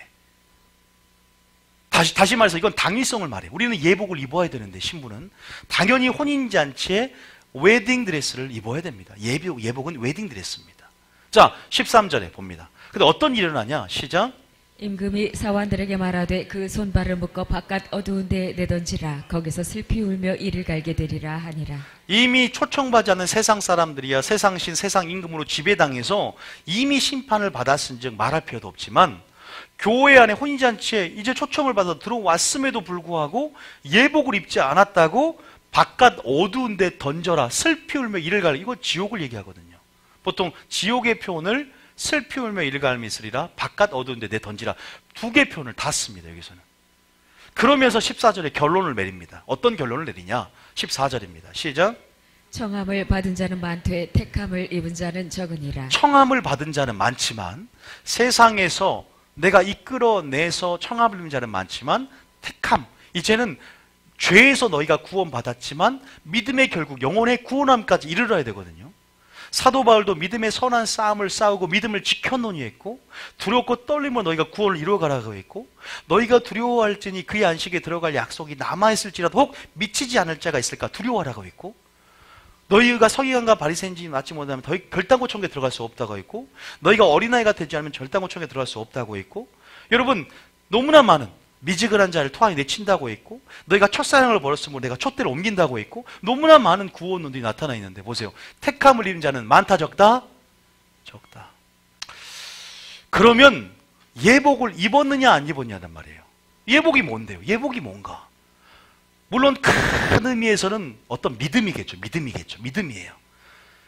다시 말해서 이건 당위성을 말해요. 우리는 예복을 입어야 되는데 신부는 당연히 혼인잔치에 웨딩드레스를 입어야 됩니다. 예복은 웨딩드레스입니다. 자, 13절에 봅니다. 근데 어떤 일이 일어나냐? 시작. 임금이 사원들에게 말하되 그 손발을 묶어 바깥 어두운 데에 내던지라. 거기서 슬피 울며 이를 갈게 되리라 하니라. 이미 초청받지 않는 세상 사람들이야 세상신, 세상 임금으로 지배당해서 이미 심판을 받았은즉 말할 필요도 없지만 교회 안에 혼인잔치에 이제 초청을 받아 들어왔음에도 불구하고 예복을 입지 않았다고 바깥 어두운 데 던져라 슬피 울며 이를 갈며, 이거 지옥을 얘기하거든요. 보통 지옥의 표현을 슬피 울며 이를 갈며 있으리라, 바깥 어두운 데 내 던지라, 두 개 표현을 다 씁니다. 여기서는. 그러면서 14절에 결론을 내립니다. 어떤 결론을 내리냐? 14절입니다. 시작. 청함을 받은 자는 많되 택함을 입은 자는 적으니라. 청함을 받은 자는 많지만, 세상에서 내가 이끌어내서 청함을 입은 자는 많지만, 택함, 이제는 죄에서 너희가 구원받았지만 믿음의 결국 영혼의 구원함까지 이르러야 되거든요. 사도 바울도 믿음의 선한 싸움을 싸우고 믿음을 지켜노니 했고, 두렵고 떨림으로 너희가 구원을 이루어가라고 했고, 너희가 두려워할지니 그의 안식에 들어갈 약속이 남아있을지라도 혹 미치지 않을 자가 있을까 두려워하라고 했고, 너희가 서기관과 바리새인들이 맞지 못하면 결단고청에 들어갈 수 없다고 했고, 너희가 어린아이가 되지 않으면 결단고청에 들어갈 수 없다고 했고, 여러분 너무나 많은 미지근한 자를 토하니 내친다고 했고, 너희가 첫사랑을 버렸으므로 내가 촛대를 옮긴다고 했고, 너무나 많은 구원론들이 나타나 있는데 보세요. 택함을 입은 자는 많다 적다? 적다. 그러면 예복을 입었느냐 안 입었냐는 말이에요. 예복이 뭔데요? 예복이 뭔가? 물론 큰 의미에서는 어떤 믿음이겠죠. 믿음이에요.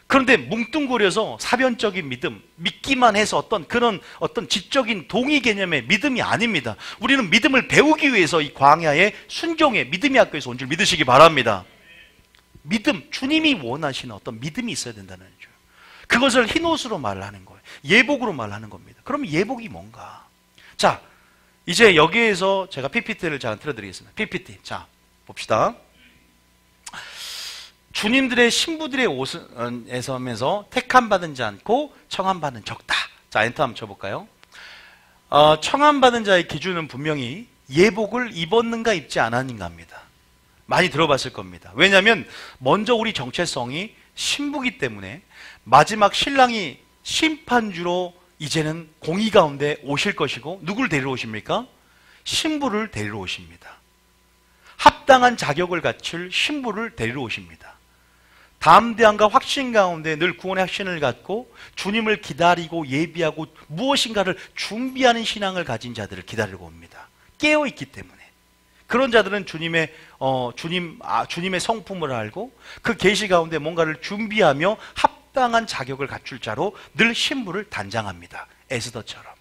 그런데 뭉뚱그려서 사변적인 믿음, 믿기만 해서 어떤 지적인 동의 개념의 믿음이 아닙니다. 우리는 믿음을 배우기 위해서 이 광야의 순종의 믿음의 학교에서 온 줄 믿으시기 바랍니다. 믿음, 주님이 원하시는 어떤 믿음이 있어야 된다는 거죠. 그것을 흰옷으로 말하는 거예요. 예복으로 말하는 겁니다. 그럼 예복이 뭔가? 자, 이제 여기에서 제가 PPT를 잠깐 틀어드리겠습니다. PPT. 자, 봅시다. 주님들의 신부들의 옷에서 하면서 택함받은 자 않고 청함받은 적다. 자, 엔터 한번 쳐볼까요? 청함받은 자의 기준은 분명히 예복을 입었는가 입지 않았는가입니다. 많이 들어봤을 겁니다. 왜냐하면 먼저 우리 정체성이 신부기 때문에 마지막 신랑이 심판주로 이제는 공의 가운데 오실 것이고, 누구를 데리러 오십니까? 신부를 데리러 오십니다. 합당한 자격을 갖출 신부를 데리러 오십니다. 담대함과 확신 가운데 늘 구원의 확신을 갖고 주님을 기다리고 예비하고 무엇인가를 준비하는 신앙을 가진 자들을 기다리고 옵니다. 깨어있기 때문에. 그런 자들은 주님의 성품을 알고 그 계시 가운데 뭔가를 준비하며 합당한 자격을 갖출 자로 늘 신부를 단장합니다. 에스더처럼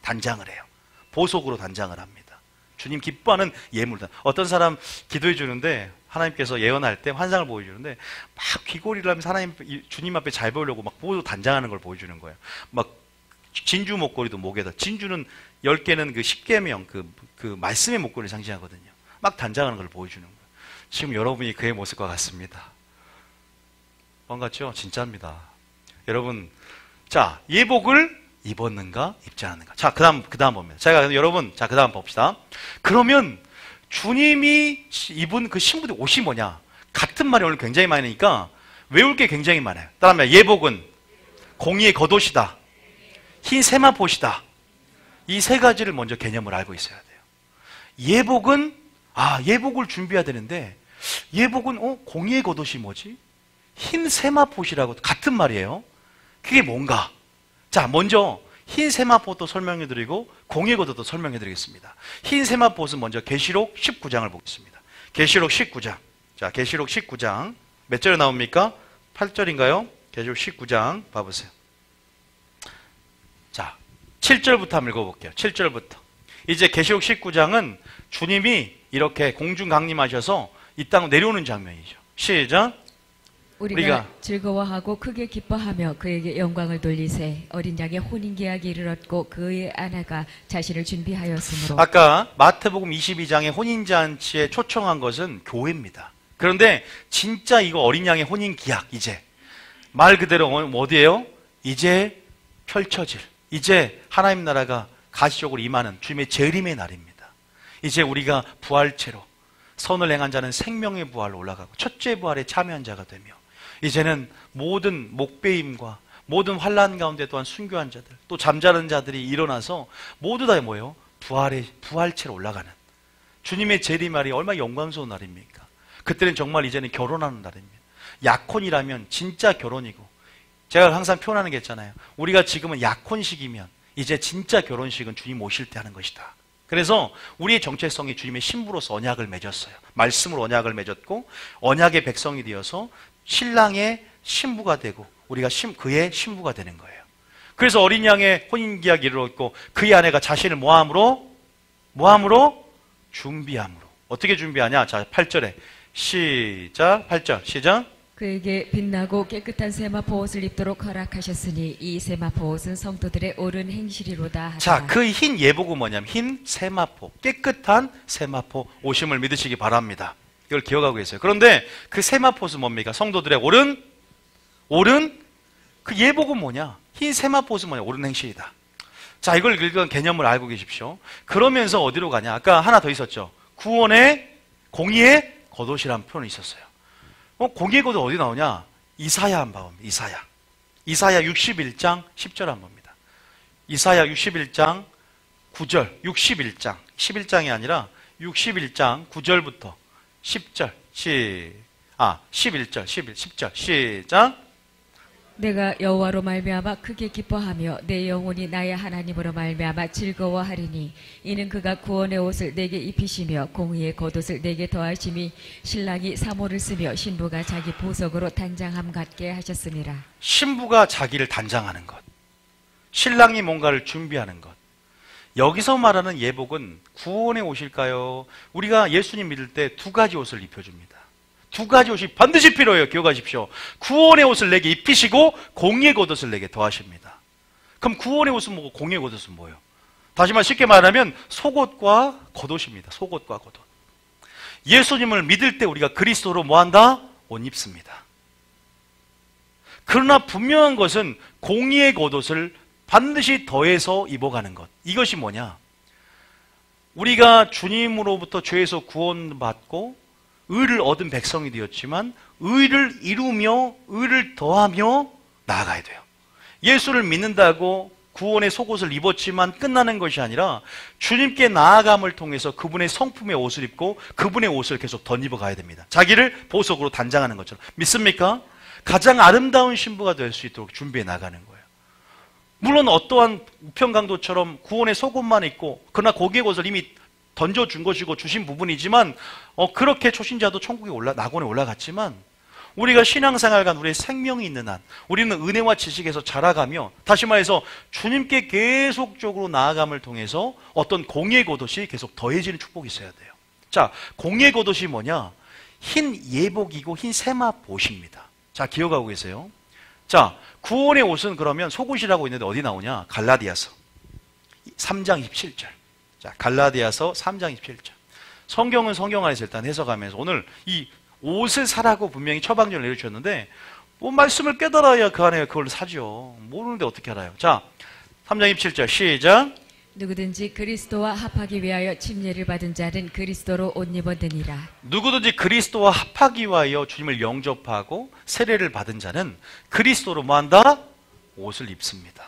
단장을 해요. 보석으로 단장을 합니다. 주님 기뻐하는 예물다. 어떤 사람 기도해 주는데 하나님께서 예언할 때 환상을 보여주는데 막 귀걸이를 하면서 주님 앞에 잘 보이려고 막 보도 단장하는 걸 보여주는 거예요. 막 진주 목걸이도 목에다, 진주는 10개는 그 십계명 그 말씀의 목걸이를 상징하거든요. 막 단장하는 걸 보여주는 거예요. 지금 여러분이 그의 모습과 같습니다. 반갑죠? 진짜입니다. 여러분, 자, 예복을 입었는가 입지 않았는가. 자, 그 다음 봅니다. 그 다음 봅시다. 그러면 주님이 입은 그 신부들 옷이 뭐냐? 같은 말이 오늘 굉장히 많으니까 외울 게 굉장히 많아요. 따라하면 예복은 공의의 겉옷이다, 흰 세마포시다. 이 세 가지를 먼저 개념을 알고 있어야 돼요. 예복은 예복을 준비해야 되는데, 예복은 공의의 겉옷이 뭐지? 흰 세마포시라고 같은 말이에요. 그게 뭔가? 자, 먼저 흰 세마포도 설명해 드리고 공의 겉옷도 설명해 드리겠습니다. 흰 세마포는 먼저 계시록 19장을 보겠습니다. 계시록 19장. 자, 계시록 19장 몇 절에 나옵니까? 8절인가요? 계시록 19장 봐보세요. 자, 7절부터 한번 읽어볼게요. 7절부터. 이제 계시록 19장은 주님이 이렇게 공중 강림하셔서 이 땅으로 내려오는 장면이죠. 시작. 우리가 즐거워하고 크게 기뻐하며 그에게 영광을 돌리세. 어린 양의 혼인계약이 이르렀고 그의 아내가 자신을 준비하였으므로. 아까 마태복음 22장의 혼인잔치에 초청한 것은 교회입니다. 그런데 진짜 이거 어린 양의 혼인계약, 이제 말 그대로 어디예요? 이제 펼쳐질, 이제 하나님 나라가 가시적으로 임하는 주님의 재림의 날입니다. 이제 우리가 부활체로 선을 행한 자는 생명의 부활로 올라가고 첫째 부활에 참여한 자가 되며, 이제는 모든 목배임과 모든 환난 가운데 또한 순교한 자들, 또 잠자는 자들이 일어나서 모두 다 뭐예요? 부활체로 올라가는 주님의 재림날이 얼마나 영광스러운 날입니까? 그때는 정말 이제는 결혼하는 날입니다. 약혼이라면 진짜 결혼이고, 제가 항상 표현하는 게 있잖아요. 우리가 지금은 약혼 시기면 이제 진짜 결혼식은 주님 오실 때 하는 것이다. 그래서 우리의 정체성이 주님의 신부로서 언약을 맺었어요. 말씀으로 언약을 맺었고 언약의 백성이 되어서 신랑의 신부가 되고 우리가 그의 신부가 되는 거예요. 그래서 어린 양의 혼인계약이 이루어졌고 그의 아내가 자신을 뭐함으로? 준비함으로. 어떻게 준비하냐? 자, 8절에 시작. 8절 시작. 그에게 빛나고 깨끗한 세마포 옷을 입도록 허락하셨으니 이 세마포 옷은 성도들의 옳은 행실이로다 하다. 자, 그 흰 예복은 뭐냐면 흰 세마포, 깨끗한 세마포 오심을 믿으시기 바랍니다. 이걸 기억하고 계세요. 그런데 그 세마포 옷은 뭡니까? 성도들의 옳은 그 예복은 뭐냐? 흰 세마포 옷은 뭐냐? 옳은 행실이다. 자, 이걸 읽은 개념을 알고 계십시오. 그러면서 어디로 가냐? 아까 하나 더 있었죠. 구원의 공의의 겉옷이라는 표현이 있었어요. 공의의 겉옷 어디 나오냐? 이사야 한번 봅니다. 이사야 61장 10절 한번 봅니다. 이사야 61장 9절, 61장, 11장이 아니라 61장 9절부터 10절, 10절, 시작. 내가 여호와로 말미암아 크게 기뻐하며 내 영혼이 나의 하나님으로 말미암아 즐거워하리니 이는 그가 구원의 옷을 내게 입히시며 공의의 겉옷을 내게 더하심이 신랑이 사모를 쓰며 신부가 자기 보석으로 단장함 같게 하셨음이라. 신부가 자기를 단장하는 것, 신랑이 뭔가를 준비하는 것. 여기서 말하는 예복은 구원의 옷일까요? 우리가 예수님 믿을 때 두 가지 옷을 입혀줍니다. 두 가지 옷이 반드시 필요해요. 기억하십시오. 구원의 옷을 내게 입히시고 공의의 겉옷을 내게 더하십니다. 그럼 구원의 옷은 뭐고 공의의 겉옷은 뭐예요? 다시 말 쉽게 말하면 속옷과 겉옷입니다. 속옷과 겉옷. 예수님을 믿을 때 우리가 그리스도로 뭐한다? 옷 입습니다. 그러나 분명한 것은 공의의 겉옷을 반드시 더해서 입어가는 것. 이것이 뭐냐? 우리가 주님으로부터 죄에서 구원받고 의를 얻은 백성이 되었지만 의를 이루며 의를 더하며 나아가야 돼요. 예수를 믿는다고 구원의 속옷을 입었지만 끝나는 것이 아니라 주님께 나아감을 통해서 그분의 성품의 옷을 입고 그분의 옷을 계속 덧입어 가야 됩니다. 자기를 보석으로 단장하는 것처럼. 믿습니까? 가장 아름다운 신부가 될 수 있도록 준비해 나가는 거예요. 물론 어떠한 우편강도처럼 구원의 속옷만 입고 그러나 고기의 옷을 이미 던져준 것이고 주신 부분이지만 그렇게 초신자도 천국에 낙원에 올라갔지만 우리가 신앙생활과 우리의 생명이 있는 한 우리는 은혜와 지식에서 자라가며 다시 말해서 주님께 계속적으로 나아감을 통해서 어떤 공의의 겉옷이 계속 더해지는 축복이 있어야 돼요. 자, 공의의 겉옷이 뭐냐? 흰 예복이고 흰 세마포입니다. 자, 기억하고 계세요? 자, 구원의 옷은 그러면 속옷이라고 있는데 어디 나오냐? 갈라디아서 3장 27절. 자, 갈라디아서 3장 27절. 성경은 성경 안에서 일단 해석하면서 오늘 이 옷을 사라고 분명히 처방전을 내려주셨는데 뭐 말씀을 깨달아야 그 안에 그걸 사죠. 모르는데 어떻게 알아요? 자, 3장 27절 시작. 누구든지 그리스도와 합하기 위하여 침례를 받은 자는 그리스도로 옷 입었느니라. 누구든지 그리스도와 합하기 위하여 주님을 영접하고 세례를 받은 자는 그리스도로 뭐한다? 옷을 입습니다.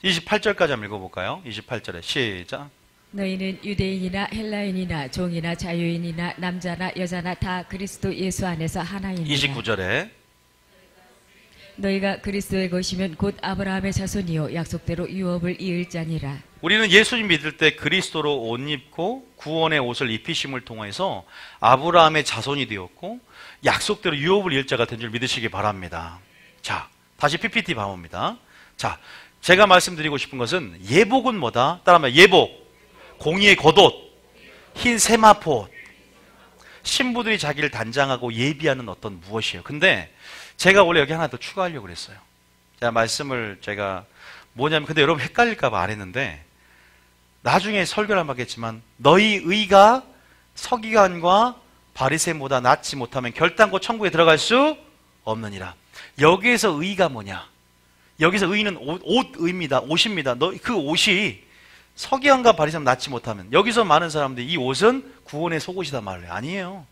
28절까지 한번 읽어볼까요? 28절에 시작. 너희는 유대인이나 헬라인이나 종이나 자유인이나 남자나 여자나 다 그리스도 예수 안에서 하나이니라. 29절에 너희가 그리스도의 것이면 곧 아브라함의 자손이요 약속대로 유업을 이을 자니라. 우리는 예수님 믿을 때 그리스도로 옷 입고 구원의 옷을 입히심을 통해서 아브라함의 자손이 되었고 약속대로 유업을 이을 자가 된 줄 믿으시기 바랍니다. 자, 다시 PPT 봐봅니다. 자, 제가 말씀드리고 싶은 것은 예복은 뭐다? 따라하면 예복, 공의의 겉옷, 흰 세마포. 신부들이 자기를 단장하고 예비하는 어떤 무엇이에요. 근데 제가 원래 여기 하나 더 추가하려고 그랬어요. 제가 말씀을 뭐냐면 근데 여러분 헷갈릴까 봐 안 했는데 나중에 설교를 한번 하겠지만 너희 의가 서기관과 바리새인보다 낫지 못하면 결단코 천국에 들어갈 수 없느니라. 여기에서 의가 뭐냐? 여기서 의는 옷입니다. 옷입니다. 그 옷이 서기관과 바리새인 낫지 못하면 여기서 많은 사람들이 이 옷은 구원의 속옷이다 말을 해요. 아니에요.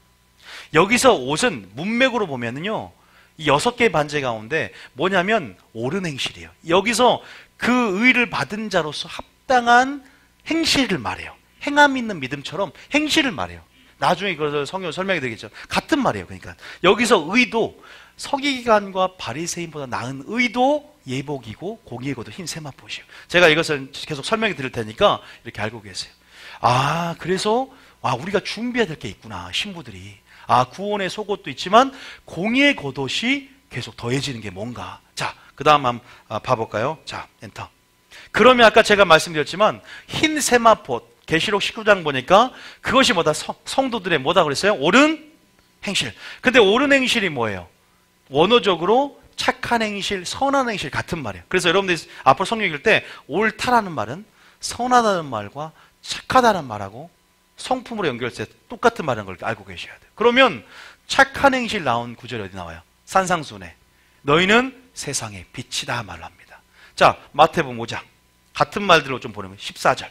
여기서 옷은 문맥으로 보면은요. 이 6개의 반제 가운데 뭐냐면 옳은 행실이에요. 여기서 그 의를 받은 자로서 합당한 행실을 말해요. 행함 있는 믿음처럼 행실을 말해요. 나중에 그것을 성경 설명해 드리겠죠. 같은 말이에요. 그러니까 여기서 의도 서기관과 바리새인보다 나은 의도 예복이고 공의의 고도 흰 세마포시요. 제가 이것을 계속 설명해 드릴 테니까 이렇게 알고 계세요. 아, 그래서 우리가 준비해야 될 게 있구나, 신부들이. 구원의 속옷도 있지만 공의의 겉옷이 계속 더해지는 게 뭔가. 자, 그 다음 한번 봐볼까요? 자, 엔터. 그러면 아까 제가 말씀드렸지만 흰 세마포, 계시록 19장 보니까 그것이 뭐다? 성도들의 뭐다 그랬어요? 옳은 행실. 근데 옳은 행실이 뭐예요? 원어적으로 착한 행실, 선한 행실 같은 말이에요. 그래서 여러분들이 앞으로 성경 읽을 때 옳다라는 말은 선하다는 말과 착하다는 말하고 성품으로 연결해서 똑같은 말인 걸 알고 계셔야 돼요. 그러면 착한 행실 나온 구절이 어디 나와요? 산상수훈에 너희는 세상의 빛이다 말로 합니다. 자, 마태복음 5장 같은 말들로 좀 보면 14절.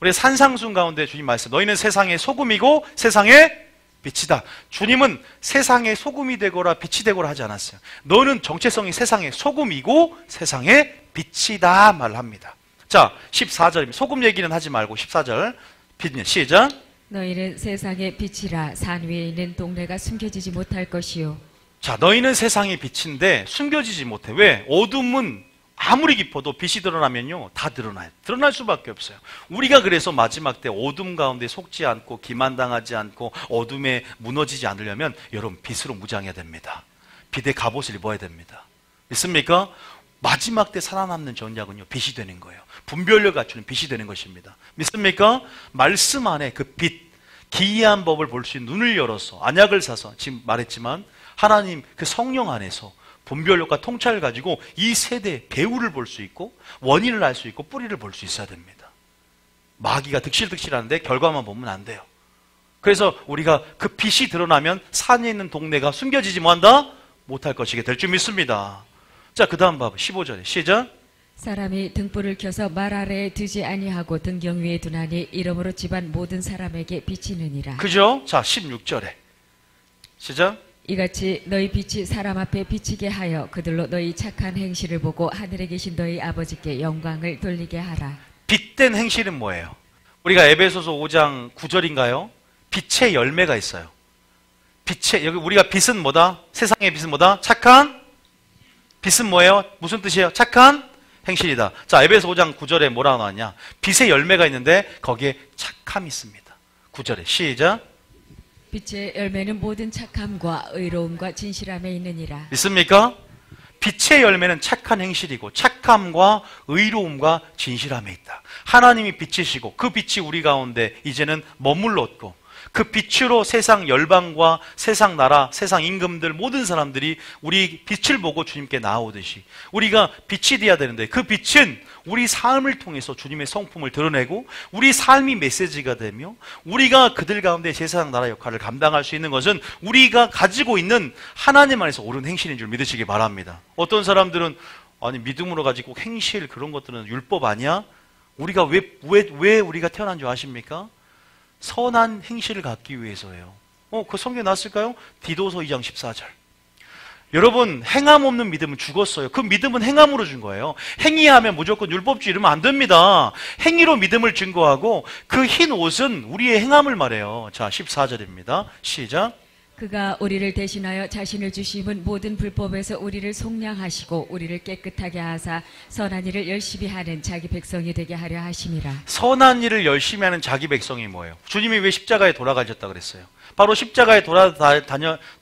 우리 산상수훈 가운데 주님 말씀, 너희는 세상의 소금이고 세상의 빛이다. 주님은 세상의 소금이 되거라 빛이 되거라 하지 않았어요. 너는 정체성이 세상의 소금이고 세상의 빛이다 말을 합니다. 자, 14절입니다. 소금 얘기는 하지 말고 14절 빛은 시작. 너희는 세상의 빛이라. 산 위에 있는 동네가 숨겨지지 못할 것이요. 자, 너희는 세상의 빛인데 숨겨지지 못해. 왜? 어둠은 아무리 깊어도 빛이 드러나면요, 다 드러나요. 드러날 수밖에 없어요. 우리가 그래서 마지막 때 어둠 가운데 속지 않고 기만당하지 않고 어둠에 무너지지 않으려면 여러분 빛으로 무장해야 됩니다. 빛의 갑옷을 입어야 됩니다. 믿습니까? 마지막 때 살아남는 전략은요, 빛이 되는 거예요. 분별력 갖추는 빛이 되는 것입니다. 믿습니까? 말씀 안에 그 빛, 기이한 법을 볼 수 있는 눈을 열어서 안약을 사서 지금 말했지만 하나님 그 성령 안에서 분별력과 통찰을 가지고 이 세대의 배후를 볼 수 있고 원인을 알 수 있고 뿌리를 볼 수 있어야 됩니다. 마귀가 득실득실하는데 결과만 보면 안 돼요. 그래서 우리가 그 빛이 드러나면 산에 있는 동네가 숨겨지지 못할 것이게 될 줄 믿습니다. 자, 그 다음 봐봐. 15절에 시작. 사람이 등불을 켜서 말 아래에 두지 아니하고 등경 위에 두나니 이러므로 집안 모든 사람에게 비치느니라. 그죠? 자, 16절에 시작. 이같이 너희 빛이 사람 앞에 비치게 하여 그들로 너희 착한 행실을 보고 하늘에 계신 너희 아버지께 영광을 돌리게 하라. 빛된 행실은 뭐예요? 우리가 에베소서 5장 9절인가요? 빛의 열매가 있어요. 여기 우리가 빛은 뭐다? 세상의 빛은 뭐다? 착한? 빛은 뭐예요? 무슨 뜻이에요? 착한 행실이다. 자, 에베소 5장 9절에 뭐라고 나왔냐? 빛의 열매가 있는데 거기에 착함이 있습니다. 9절에 시작. 빛의 열매는 모든 착함과 의로움과 진실함에 있느니라. 믿습니까? 빛의 열매는 착한 행실이고 착함과 의로움과 진실함에 있다. 하나님이 빛이시고 그 빛이 우리 가운데 이제는 머물렀고 그 빛으로 세상 열방과 세상 나라, 세상 임금들 모든 사람들이 우리 빛을 보고 주님께 나아오듯이 우리가 빛이 되어야 되는데 그 빛은 우리 삶을 통해서 주님의 성품을 드러내고 우리 삶이 메시지가 되며 우리가 그들 가운데 제사장 나라 역할을 감당할 수 있는 것은 우리가 가지고 있는 하나님 안에서 옳은 행실인 줄 믿으시기 바랍니다. 어떤 사람들은 아니 믿음으로 가지고 행실 그런 것들은 율법 아니야? 우리가 왜 우리가 태어난 줄 아십니까? 선한 행실을 갖기 위해서예요. 그 성경에 나왔을까요? 디도서 2장 14절. 여러분, 행함 없는 믿음은 죽었어요. 그 믿음은 행함으로 준 거예요. 행위하면 무조건 율법주의 이러면 안 됩니다. 행위로 믿음을 증거하고 그 흰 옷은 우리의 행함을 말해요. 자, 14절입니다. 시작. 그가 우리를 대신하여 자신을 주심은 모든 불법에서 우리를 속량하시고 우리를 깨끗하게 하사 선한 일을 열심히 하는 자기 백성이 되게 하려 하심이라. 선한 일을 열심히 하는 자기 백성이 뭐예요? 주님이 왜 십자가에 돌아가셨다 그랬어요? 바로 십자가에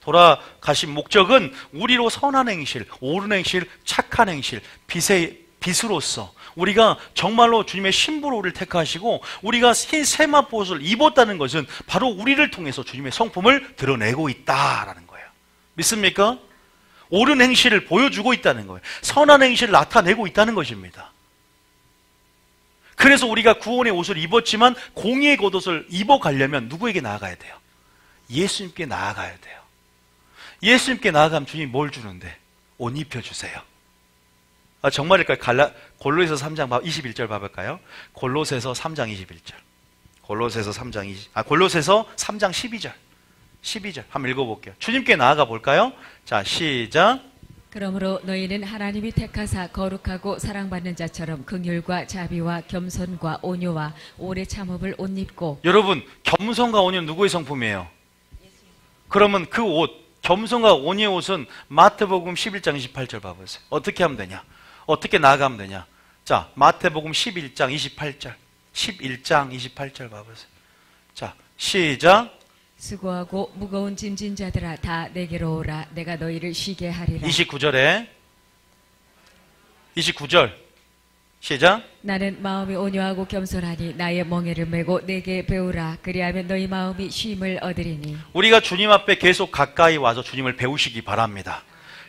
돌아가신 목적은 우리로 선한 행실, 옳은 행실, 착한 행실, 빛으로서 우리가 정말로 주님의 신부로 우리를 택하시고 우리가 흰 세마포옷을 입었다는 것은 바로 우리를 통해서 주님의 성품을 드러내고 있다라는 거예요. 믿습니까? 옳은 행실을 보여주고 있다는 거예요. 선한 행실을 나타내고 있다는 것입니다. 그래서 우리가 구원의 옷을 입었지만 공의의 겉옷을 입어가려면 누구에게 나아가야 돼요? 예수님께 나아가야 돼요. 예수님께 나아가면 주님이 뭘 주는데? 옷 입혀주세요. 정말일까요? 골로새서 3장 21절 봐볼까요? 골로새서 3장 21절. 골로새서 3장 12절. 한번 읽어볼게요. 주님께 나아가 볼까요? 자, 시작. 그러므로 너희는 하나님이 택하사 거룩하고 사랑받는 자처럼 긍휼과 자비와 겸손과 온유와 오래 참음을 옷 입고. 여러분, 겸손과 온유는 누구의 성품이에요? 그러면 그 옷, 겸손과 온유의 옷은 마태복음 11장 28절 봐보세요. 어떻게 하면 되냐? 어떻게 나아가면 되냐? 자, 마태복음 11장 28절. 11장 28절 봐보세요. 자, 시작. 수고하고 무거운 짐진 자들아 다 내게로 오라. 내가 너희를 쉬게 하리라. 29절에 29절 시작. 나는 마음이 온유하고 겸손하니 나의 멍에를 메고 내게 배우라. 그리하면 너희 마음이 쉼을 얻으리니. 우리가 주님 앞에 계속 가까이 와서 주님을 배우시기 바랍니다.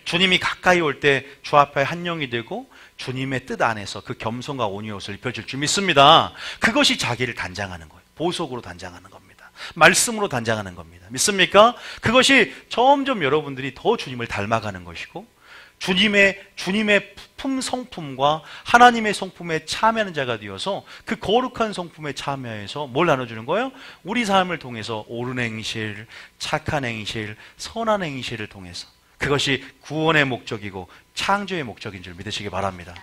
주님이 가까이 올 때 주 앞에 한 영이 되고 주님의 뜻 안에서 그 겸손과 온유의 옷을 입혀줄 줄 믿습니다. 그것이 자기를 단장하는 거예요. 보석으로 단장하는 겁니다. 말씀으로 단장하는 겁니다. 믿습니까? 그것이 점점 여러분들이 더 주님을 닮아가는 것이고 주님의 성품과 하나님의 성품에 참여하는 자가 되어서 그 거룩한 성품에 참여해서 뭘 나눠주는 거예요? 우리 삶을 통해서 옳은 행실, 착한 행실, 선한 행실을 통해서 그것이 구원의 목적이고 창조의 목적인 줄 믿으시기 바랍니다.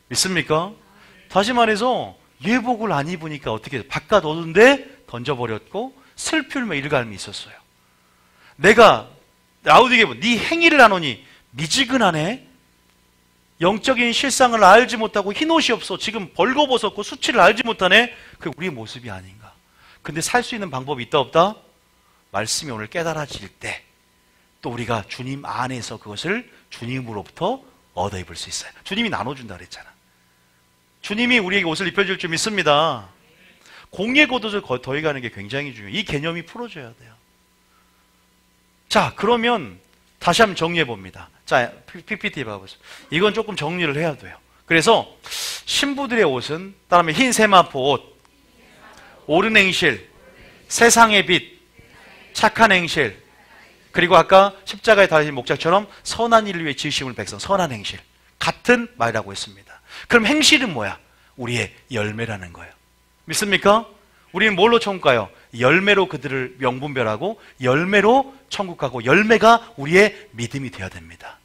믿습니까? 다시 말해서 예복을 안 입으니까 어떻게 바깥 어두운데 던져버렸고 슬플며 일갈미 있었어요. 내가 라우디게보 네 행위를 안 오니 미지근하네. 영적인 실상을 알지 못하고 흰옷이 없어 지금 벌거벗었고 수치를 알지 못하네. 그게 우리의 모습이 아닌가. 근데 살 수 있는 방법이 있다 없다? 말씀이 오늘 깨달아질 때 또 우리가 주님 안에서 그것을 주님으로부터 얻어 입을 수 있어요. 주님이 나눠준다 그랬잖아. 주님이 우리에게 옷을 입혀줄 줄 믿습니다. 공예 겉옷을 더해가는 게 굉장히 중요해요. 이 개념이 풀어져야 돼요. 자, 그러면 다시 한번 정리해 봅니다. 자, PPT 봐보세요. 이건 조금 정리를 해야 돼요. 그래서 신부들의 옷은 다음에 흰 세마포 옷, 옳은 행실, 세상의 빛, 착한 행실, 그리고 아까 십자가에 달린 목자처럼 선한 일을 위해 지으심을 백성, 선한 행실. 같은 말이라고 했습니다. 그럼 행실은 뭐야? 우리의 열매라는 거예요. 믿습니까? 우리는 뭘로 천국 가요? 열매로 그들을 명분별하고 열매로 천국 가고 열매가 우리의 믿음이 되어야 됩니다.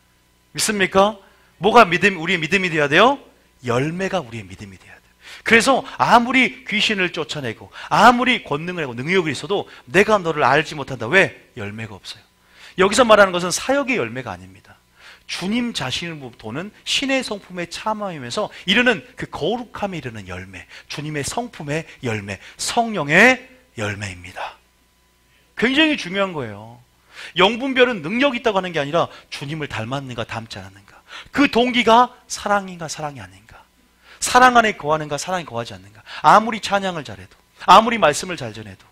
믿습니까? 뭐가 우리의 믿음이 되어야 돼요? 열매가 우리의 믿음이 되어야 돼요. 그래서 아무리 귀신을 쫓아내고 아무리 권능을 하고 능력이 있어도 내가 너를 알지 못한다. 왜? 열매가 없어요. 여기서 말하는 것은 사역의 열매가 아닙니다. 주님 자신을 도는 신의 성품에 참여하면서 이르는 그 거룩함에 이르는 열매, 주님의 성품의 열매, 성령의 열매입니다. 굉장히 중요한 거예요. 영분별은 능력이 있다고 하는 게 아니라 주님을 닮았는가 닮지 않았는가. 그 동기가 사랑인가 사랑이 아닌가. 사랑 안에 거하는가 사랑에 거하지 않는가. 아무리 찬양을 잘해도 아무리 말씀을 잘 전해도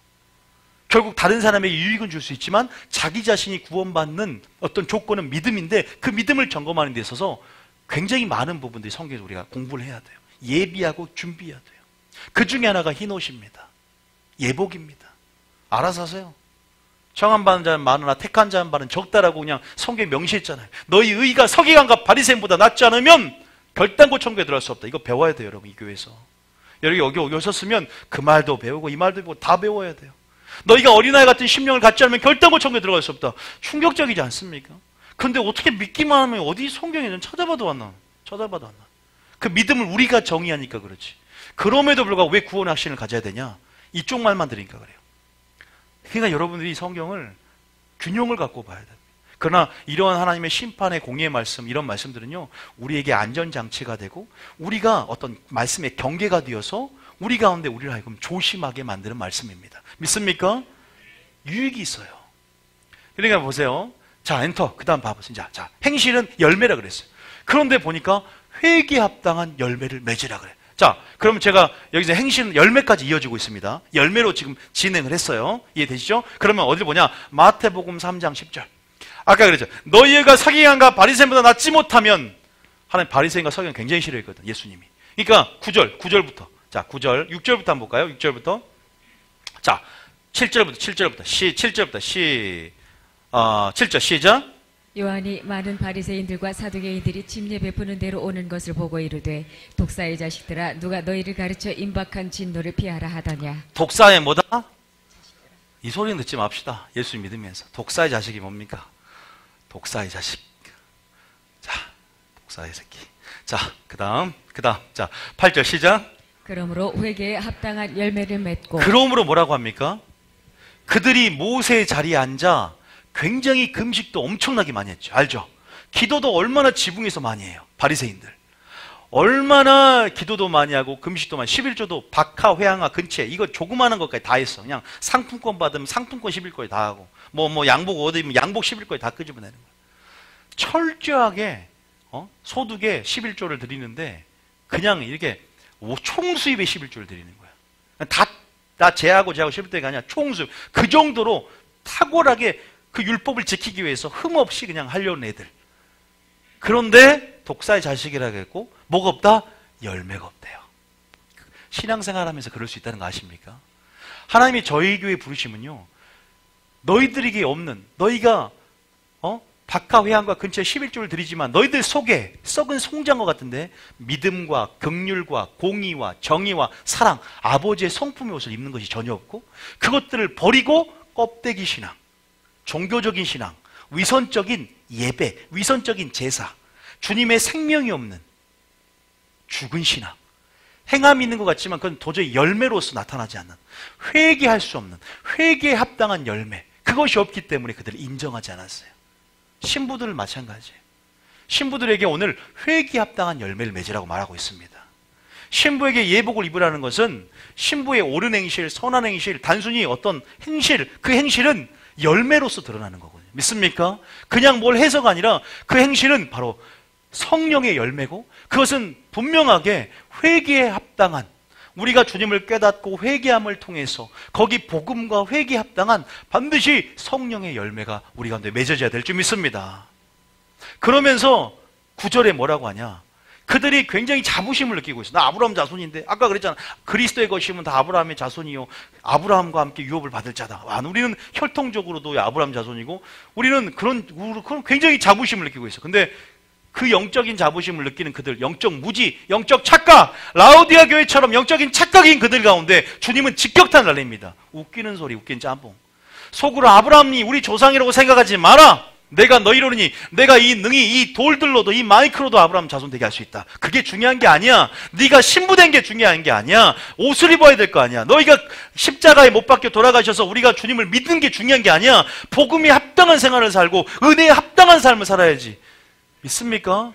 결국 다른 사람에게 유익은 줄 수 있지만 자기 자신이 구원받는 어떤 조건은 믿음인데 그 믿음을 점검하는 데 있어서 굉장히 많은 부분들이 성경에서 우리가 공부를 해야 돼요. 예비하고 준비해야 돼요. 그 중에 하나가 흰옷입니다. 예복입니다. 알아서 하세요. 청함받은 자는 많으나 택한 자는 많은 적다라고 그냥 성경에 명시했잖아요. 너희 의가 서기관과 바리새인보다 낫지 않으면 결단코 천국에 들어갈 수 없다. 이거 배워야 돼요, 여러분. 이 교회에서. 여러분 여기 오셨으면 그 말도 배우고 이 말도 배우고 다 배워야 돼요. 너희가 어린아이 같은 심령을 갖지 않으면 결단코 천국에 들어갈 수 없다. 충격적이지 않습니까? 근데 어떻게 믿기만 하면 어디 성경에는 찾아봐도 안 나와. 찾아봐도 안 나와. 그 믿음을 우리가 정의하니까 그렇지. 그럼에도 불구하고 왜 구원의 확신을 가져야 되냐? 이쪽 말만 들으니까 그래요. 그러니까 여러분들이 성경을 균형을 갖고 봐야 됩니다. 그러나 이러한 하나님의 심판의 공의의 말씀, 이런 말씀들은요, 우리에게 안전장치가 되고 우리가 어떤 말씀의 경계가 되어서 우리 가운데 우리를 하여금 조심하게 만드는 말씀입니다. 믿습니까? 유익이 있어요. 그러니까 보세요. 자, 엔터. 그 다음 봐보세요. 자, 행실은 열매라 그랬어요. 그런데 보니까 회개에 합당한 열매를 맺으라 그래요. 자, 그럼 제가 여기서 행실은 열매까지 이어지고 있습니다. 열매로 지금 진행을 했어요. 이해되시죠? 그러면 어딜 보냐? 마태복음 3장 10절. 아까 그랬죠. 너희가 서기관과 바리새인보다 낫지 못하면, 하나님 바리새인과 서기관 굉장히 싫어했거든, 예수님이. 그러니까 9절부터. 자, 9절, 6절부터 한번 볼까요? 6절부터. 자, 7절부터 7절 시작. 요한이 많은 바리새인들과 사두개인들이 집 예배 푸는 대로 오는 것을 보고 이르되 독사의 자식들아 누가 너희를 가르쳐 임박한 진노를 피하라 하더냐. 독사의 뭐다? 이 소리는 듣지 맙시다. 예수 믿으면서. 독사의 자식이 뭡니까? 독사의 자식. 자, 독사의 새끼. 자, 그 다음. 자, 8절 시작. 그러므로 회개에 합당한 열매를 맺고. 그러므로 뭐라고 합니까? 그들이 모세의 자리에 앉아 굉장히 금식도 엄청나게 많이 했죠. 알죠? 기도도 얼마나 지붕에서 많이 해요. 바리새인들. 얼마나 기도도 많이 하고 금식도 많이, 11조도 박하, 회항하, 근체 이거 조그마한 것까지 다 했어. 그냥 상품권 받으면 상품권 11조에 다 하고 뭐 양복 얻으면 양복 11조에 다 끄집어내는 거예요. 철저하게 소득의 11조를 드리는데 그냥 이렇게 총수입의 11조를 드리는 거야. 다 제하고 11조가 아니라 총수입. 그 정도로 탁월하게 그 율법을 지키기 위해서 흠없이 그냥 하려는 애들. 그런데 독사의 자식이라고 했고 뭐가 없다? 열매가 없대요. 신앙생활하면서 그럴 수 있다는 거 아십니까? 하나님이 저희 교회 부르시면요, 너희들에게 없는, 너희가 박하, 회항과 근처에 11조를 드리지만 너희들 속에 썩은 송장과 같은데 믿음과 긍휼과 공의와 정의와 사랑, 아버지의 성품의 옷을 입는 것이 전혀 없고 그것들을 버리고 껍데기 신앙, 종교적인 신앙, 위선적인 예배, 위선적인 제사, 주님의 생명이 없는 죽은 신앙, 행함이 있는 것 같지만 그건 도저히 열매로서 나타나지 않는, 회개할 수 없는, 회개에 합당한 열매, 그것이 없기 때문에 그들을 인정하지 않았어요. 신부들은 마찬가지예요. 신부들에게 오늘 회개에 합당한 열매를 맺으라고 말하고 있습니다. 신부에게 예복을 입으라는 것은 신부의 옳은 행실, 선한 행실, 단순히 어떤 행실, 그 행실은 열매로서 드러나는 거거든요. 믿습니까? 그냥 뭘 해서가 아니라 그 행실은 바로 성령의 열매고 그것은 분명하게 회개에 합당한, 우리가 주님을 깨닫고 회개함을 통해서 거기 복음과 회개에 합당한 반드시 성령의 열매가 우리 가운데 맺어져야 될 줄 믿습니다. 그러면서 9절에 뭐라고 하냐? 그들이 굉장히 자부심을 느끼고 있어. 나 아브라함 자손인데, 아까 그랬잖아. 그리스도의 것이면 다 아브라함의 자손이요, 아브라함과 함께 유업을 받을 자다. 우리는 혈통적으로도 아브라함 자손이고 우리는 그런 굉장히 자부심을 느끼고 있어. 근데 그 영적인 자부심을 느끼는 그들, 영적 무지, 영적 착각, 라오디아 교회처럼 영적인 착각인 그들 가운데 주님은 직격탄을 날립니다. 웃기는 소리, 웃긴 짬뽕. 속으로 아브라함이 우리 조상이라고 생각하지 마라. 내가 너희로니 내가 이 능히 이 돌들로도 이 마이크로도 아브라함 자손 되게 할 수 있다. 그게 중요한 게 아니야. 네가 신부된 게 중요한 게 아니야. 옷을 입어야 될 거 아니야. 너희가 십자가에 못 박혀 돌아가셔서 우리가 주님을 믿는 게 중요한 게 아니야. 복음에 합당한 생활을 살고 은혜에 합당한 삶을 살아야지. 믿습니까?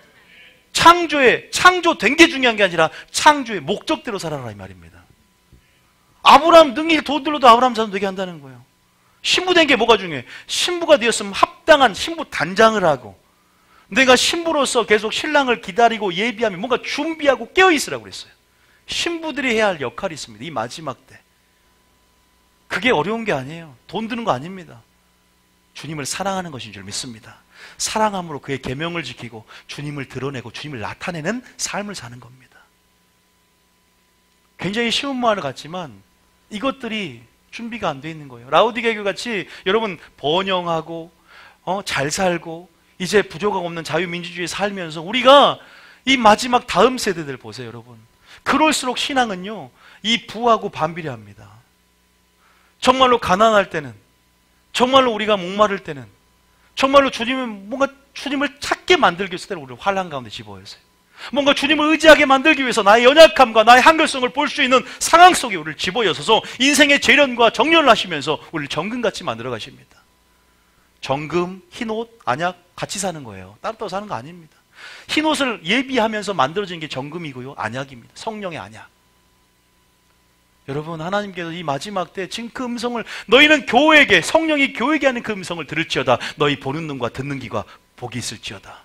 창조된 게 중요한 게 아니라 창조의 목적대로 살아라 이 말입니다. 아브라함 능히 돌들로도 아브라함 자손 되게 한다는 거예요. 신부된 게 뭐가 중요해? 신부가 되었으면 합당한 신부 단장을 하고 내가 신부로서 계속 신랑을 기다리고 예비하며 뭔가 준비하고 깨어있으라고 그랬어요. 신부들이 해야 할 역할이 있습니다. 이 마지막 때. 그게 어려운 게 아니에요. 돈 드는 거 아닙니다. 주님을 사랑하는 것인 줄 믿습니다. 사랑함으로 그의 계명을 지키고 주님을 드러내고 주님을 나타내는 삶을 사는 겁니다. 굉장히 쉬운 말 같지만 이것들이 준비가 안 돼 있는 거예요. 라오디게 교회 같이 여러분 번영하고 잘 살고 이제 부조가 없는 자유민주주의에 살면서 우리가 이 마지막 다음 세대들 보세요, 여러분. 그럴수록 신앙은요, 이 부하고 반비례합니다. 정말로 가난할 때는, 정말로 우리가 목마를 때는, 정말로 주님을 찾게 만들기 위해서 우리를 환난 가운데 집어넣으세요. 뭔가 주님을 의지하게 만들기 위해서 나의 연약함과 나의 한결성을 볼 수 있는 상황 속에 우리를 집어여서서 인생의 재련과 정련을 하시면서 우리를 정금같이 만들어 가십니다. 정금, 흰옷, 안약 같이 사는 거예요. 따로따로 사는 거 아닙니다. 흰옷을 예비하면서 만들어진 게 정금이고요, 안약입니다. 성령의 안약. 여러분, 하나님께서 이 마지막 때 지금 그 음성을, 너희는 교회에게, 성령이 교회에게 하는 그 음성을 들을지어다. 너희 보는 눈과 듣는 귀가 복이 있을지어다.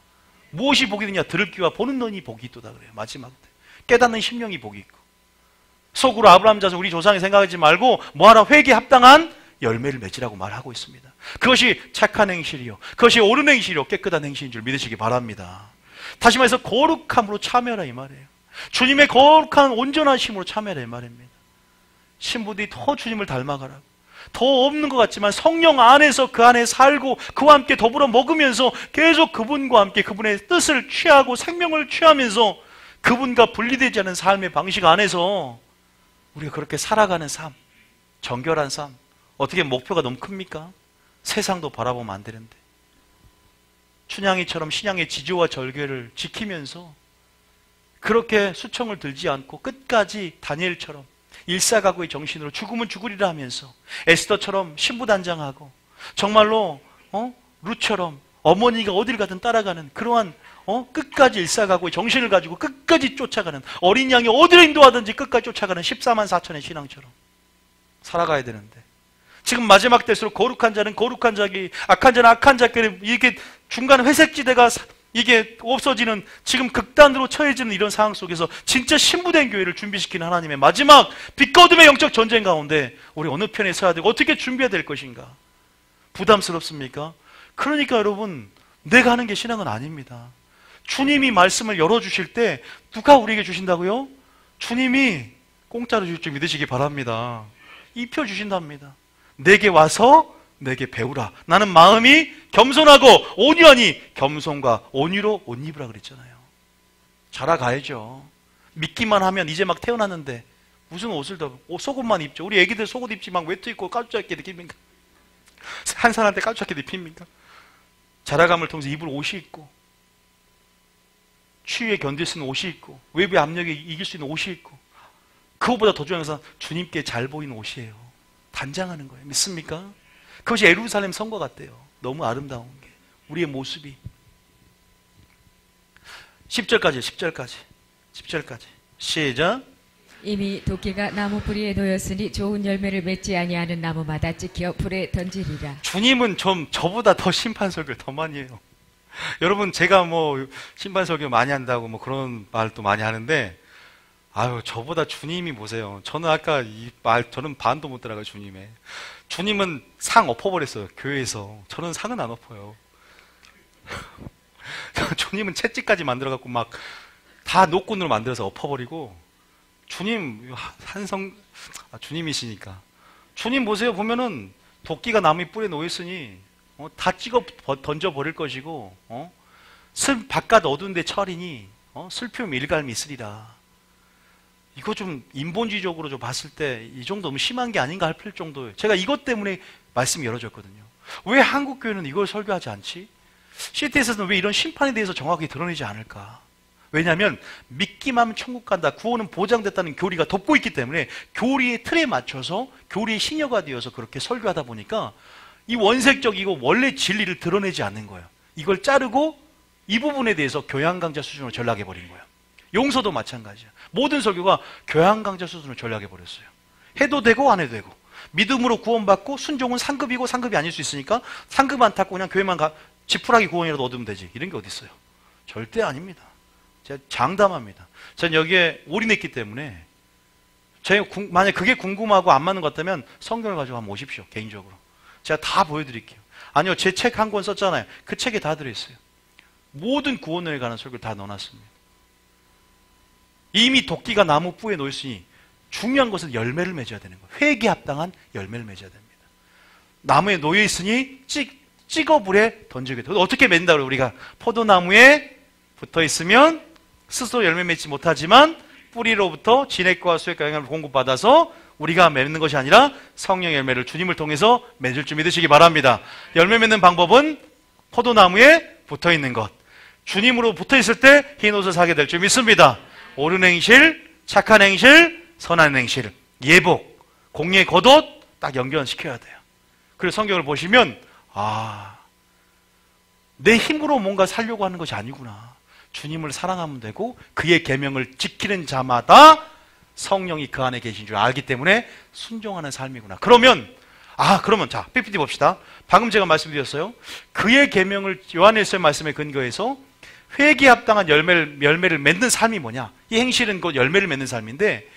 무엇이 복이 되냐? 들을 귀와 보는 눈이 복이 있도다 그래요. 마지막 때 깨닫는 심령이 복이 있고, 속으로 아브라함 자손 우리 조상이 생각하지 말고 뭐하라? 회개에 합당한 열매를 맺으라고 말하고 있습니다. 그것이 착한 행실이요, 그것이 옳은 행실이요, 깨끗한 행실인 줄 믿으시기 바랍니다. 다시 말해서 거룩함으로 참여하라 이 말이에요. 주님의 거룩한 온전하심으로 참여하라 이 말입니다. 신부들이 더 주님을 닮아가라고, 더 없는 것 같지만 성령 안에서 그 안에 살고 그와 함께 더불어 먹으면서 계속 그분과 함께 그분의 뜻을 취하고 생명을 취하면서 그분과 분리되지 않은 삶의 방식 안에서 우리가 그렇게 살아가는 삶, 정결한 삶. 어떻게 목표가 너무 큽니까? 세상도 바라보면 안 되는데. 춘향이처럼 신앙의 지조와 절개를 지키면서 그렇게 수청을 들지 않고 끝까지 다니엘처럼 일사각오의 정신으로 죽으면 죽으리라 하면서 에스더처럼 신부단장하고 정말로 룻처럼 어머니가 어딜 가든 따라가는 그러한 끝까지 일사가고 정신을 가지고 끝까지 쫓아가는 어린 양이 어디로 인도하든지 끝까지 쫓아가는 14만 4천의 신앙처럼 살아가야 되는데 지금 마지막 때일수록 거룩한 자는 거룩한 자기, 악한 자는 악한 자기, 이게 중간 회색지대가 이게 없어지는 지금 극단으로 처해지는 이런 상황 속에서 진짜 신부된 교회를 준비시키는 하나님의 마지막 빛과 어둠의 영적 전쟁 가운데 우리 어느 편에 서야 되고 어떻게 준비해야 될 것인가? 부담스럽습니까? 그러니까 여러분, 내가 하는 게 신앙은 아닙니다. 주님이 말씀을 열어주실 때 누가 우리에게 주신다고요? 주님이 공짜로 줄 줄 믿으시기 바랍니다. 입혀주신답니다. 내게 와서 내게 배우라. 나는 마음이 겸손하고 온유하니 겸손과 온유로 옷 입으라 그랬잖아요. 자라가야죠. 믿기만 하면 이제 막 태어났는데 무슨 옷을 더 속옷만 입죠. 우리 애기들 속옷 입지 막 외투 입고 까주잡게 입힙니까? 한 살한테 까주잡게 입힙니까? 자라감을 통해서 입을 옷이 있고 추위에 견딜 수 있는 옷이 있고 외부의 압력에 이길 수 있는 옷이 있고 그것보다 더 중요한 것은 주님께 잘 보이는 옷이에요. 단장하는 거예요. 믿습니까? 그것이 예루살렘 성과 같대요. 너무 아름다운 게 우리의 모습이 10절까지 시작. 이미 도끼가 나무 뿌리에 놓였으니 좋은 열매를 맺지 아니하는 나무마다 찍혀 불에 던지리라. 주님은 좀 저보다 더 심판 설교를 더 많이 해요. 여러분 제가 뭐 심판 설교 많이 한다고 뭐 그런 말도 많이 하는데 아유 저보다 주님이 보세요. 저는 아까 저는 반도 못 들어가요. 주님은 상 엎어버렸어요. 교회에서. 저는 상은 안 엎어요. 주님은 채찍까지 만들어갖고 막 다 노끈으로 만들어서 엎어버리고 주님 주님이시니까 주님 보세요. 보면은 도끼가 나무 뿌리에 놓였으니 다 찍어 던져버릴 것이고 바깥 어두운데 철이니 슬픔 일갈미 있으리라. 이거 좀 인본주의적으로 좀 봤을 때 이 정도 너무 심한 게 아닌가 할 정도예요. 제가 이것 때문에 말씀이 열어졌거든요. 왜 한국 교회는 이걸 설교하지 않지? CTS에서는 왜 이런 심판에 대해서 정확하게 드러내지 않을까? 왜냐하면 믿기만 하면 천국 간다, 구원은 보장됐다는 교리가 덮고 있기 때문에 교리의 틀에 맞춰서 교리의 신여가 되어서 그렇게 설교하다 보니까 이 원색적이고 원래 진리를 드러내지 않는 거예요. 이걸 자르고 이 부분에 대해서 교양 강좌 수준으로 전락해버린 거예요. 용서도 마찬가지야. 모든 설교가 교양 강좌 수준으로 전락해버렸어요. 해도 되고 안 해도 되고 믿음으로 구원받고 순종은 상급이고 상급이 아닐 수 있으니까 상급 안 탔고 그냥 교회만 지푸라기 구원이라도 얻으면 되지. 이런 게 어디 있어요? 절대 아닙니다. 제가 장담합니다. 전 여기에 올인했기 때문에 만약 그게 궁금하고 안 맞는 것 같다면 성경을 가지고 한번 오십시오. 개인적으로. 제가 다 보여드릴게요. 아니요, 제 책 한 권 썼잖아요. 그 책에 다 들어있어요. 모든 구원에 관한 설교를 다 넣어놨습니다. 이미 도끼가 나무 뿌에 놓였으니 중요한 것은 열매를 맺어야 되는 거예요. 회개에 합당한 열매를 맺어야 됩니다. 나무에 놓여있으니 찍어 불에 던지게 돼요. 어떻게 맺는다고요? 우리가 포도나무에 붙어있으면 스스로 열매 맺지 못하지만 뿌리로부터 진액과 수액과 영양을 공급받아서 우리가 맺는 것이 아니라 성령 열매를 주님을 통해서 맺을 줄 믿으시기 바랍니다. 열매 맺는 방법은 포도나무에 붙어있는 것. 주님으로 붙어있을 때 흰 옷을 사게 될 줄 믿습니다. 옳은 행실, 착한 행실, 선한 행실, 예복, 공예 겉옷 딱 연결시켜야 돼요. 그래서 성경을 보시면 내 힘으로 뭔가 살려고 하는 것이 아니구나. 주님을 사랑하면 되고 그의 계명을 지키는 자마다 성령이 그 안에 계신 줄 알기 때문에 순종하는 삶이구나. 그러면 자 PPT 봅시다. 방금 제가 말씀드렸어요. 그의 계명을 요한일서의 말씀에 근거해서 회개에 합당한 열매를 맺는 삶이 뭐냐? 이 행실은 곧 열매를 맺는 삶인데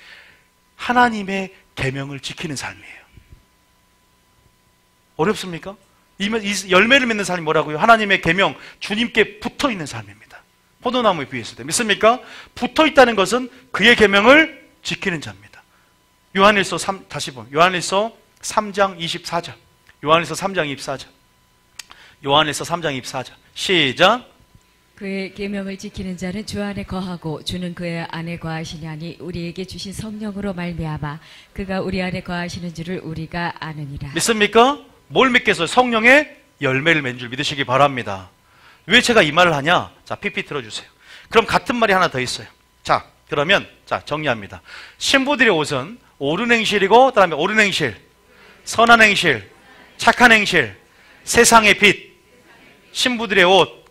하나님의 계명을 지키는 삶이에요. 어렵습니까? 이 열매를 맺는 삶이 뭐라고요? 하나님의 계명, 주님께 붙어있는 삶입니다. 포도나무에 비했을 때 믿습니까? 붙어있다는 것은 그의 계명을 지키는 자입니다. 요한일서 3장 24절. 요한일서 3장 24절. 요한일서 3장 24절. 시작. 그의 계명을 지키는 자는 주 안에 거하고 주는 그의 안에 거하시냐니 우리에게 주신 성령으로 말미암아 그가 우리 안에 거하시는 줄을 우리가 아느니라. 믿습니까? 뭘 믿겠어요? 성령의 열매를 맺는 줄 믿으시기 바랍니다. 왜 제가 이 말을 하냐? 자, PP 들어주세요. 그럼 같은 말이 하나 더 있어요. 자, 그러면 정리합니다. 신부들의 옷은 옳은 행실이고 그다음에 옳은 행실, 선한 행실, 착한 행실, 세상의 빛, 신부들의 옷.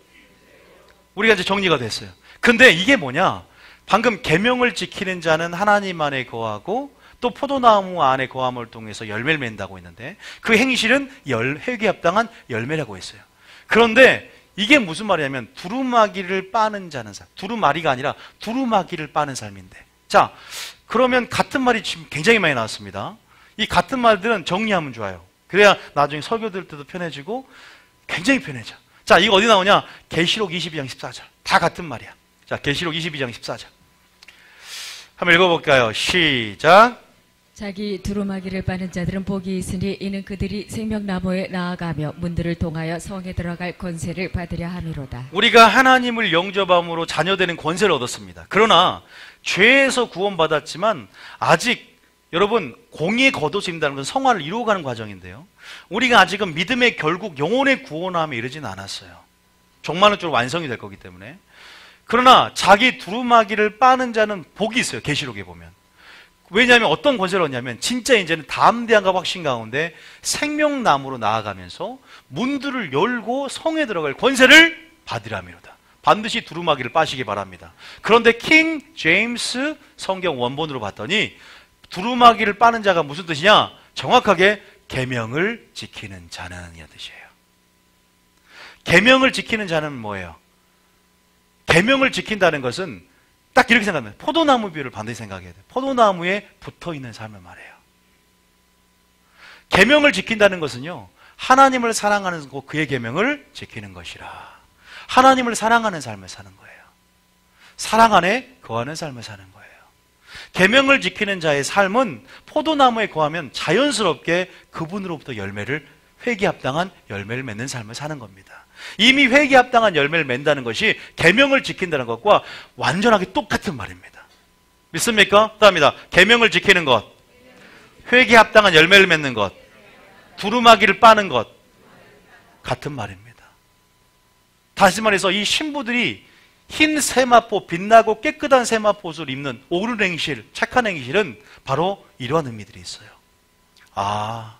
우리가 이제 정리가 됐어요. 근데 이게 뭐냐? 방금 계명을 지키는 자는 하나님 안에 거하고 또 포도나무 안에 거함을 통해서 열매를 맺는다고 했는데 그 행실은 회개에 합당한 열매라고 했어요. 그런데 이게 무슨 말이냐면 두루마기를 빠는 자는 삶. 두루마리가 아니라 두루마기를 빠는 삶인데. 자, 그러면 같은 말이 지금 굉장히 많이 나왔습니다. 이 같은 말들은 정리하면 좋아요. 그래야 나중에 설교 들을 때도 편해지고 굉장히 편해져. 자, 이거 어디 나오냐? 계시록 22장 14절. 다 같은 말이야. 자, 계시록 22장 14절. 한번 읽어볼까요? 시작. 자기 두루마기를 빠는 자들은 복이 있으니 이는 그들이 생명나무에 나아가며 문들을 통하여 성에 들어갈 권세를 받으려 함이로다. 우리가 하나님을 영접함으로 자녀되는 권세를 얻었습니다. 그러나 죄에서 구원받았지만 아직 여러분 공의에 거둬진다는 건 성화를 이루어가는 과정인데요. 우리가 아직은 믿음의 결국 영혼의 구원함에 이르진 않았어요. 종말은 좀 완성이 될 거기 때문에. 그러나 자기 두루마기를 빠는 자는 복이 있어요. 계시록에 보면. 왜냐하면 어떤 권세를 얻냐면 진짜 이제는 담대함과 확신 가운데 생명나무로 나아가면서 문들을 열고 성에 들어갈 권세를 받으라미로다. 반드시 두루마기를 빠시기 바랍니다. 그런데 킹 제임스 성경 원본으로 봤더니 두루마기를 빠는 자가 무슨 뜻이냐? 정확하게 계명을 지키는 자는 이런 뜻이에요. 계명을 지키는 자는 뭐예요? 계명을 지킨다는 것은 딱 이렇게 생각하면 포도나무 비유를 반드시 생각해야 돼요. 포도나무에 붙어있는 삶을 말해요. 계명을 지킨다는 것은요, 하나님을 사랑하는 것, 그의 계명을 지키는 것이라. 하나님을 사랑하는 삶을 사는 거예요. 사랑 안에 거하는 삶을 사는 거예요. 계명을 지키는 자의 삶은 포도나무에 거하면 자연스럽게 그분으로부터 열매를, 회개에 합당한 열매를 맺는 삶을 사는 겁니다. 이미 회개에 합당한 열매를 맺는다는 것이 계명을 지킨다는 것과 완전하게 똑같은 말입니다. 믿습니까? 다음입니다. 계명을 지키는 것, 회개에 합당한 열매를 맺는 것, 두루마기를 빠는 것, 같은 말입니다. 다시 말해서 이 신부들이 흰 세마포, 빛나고 깨끗한 세마포 옷을 입는 옳은 행실, 착한 행실은 바로 이러한 의미들이 있어요. 아,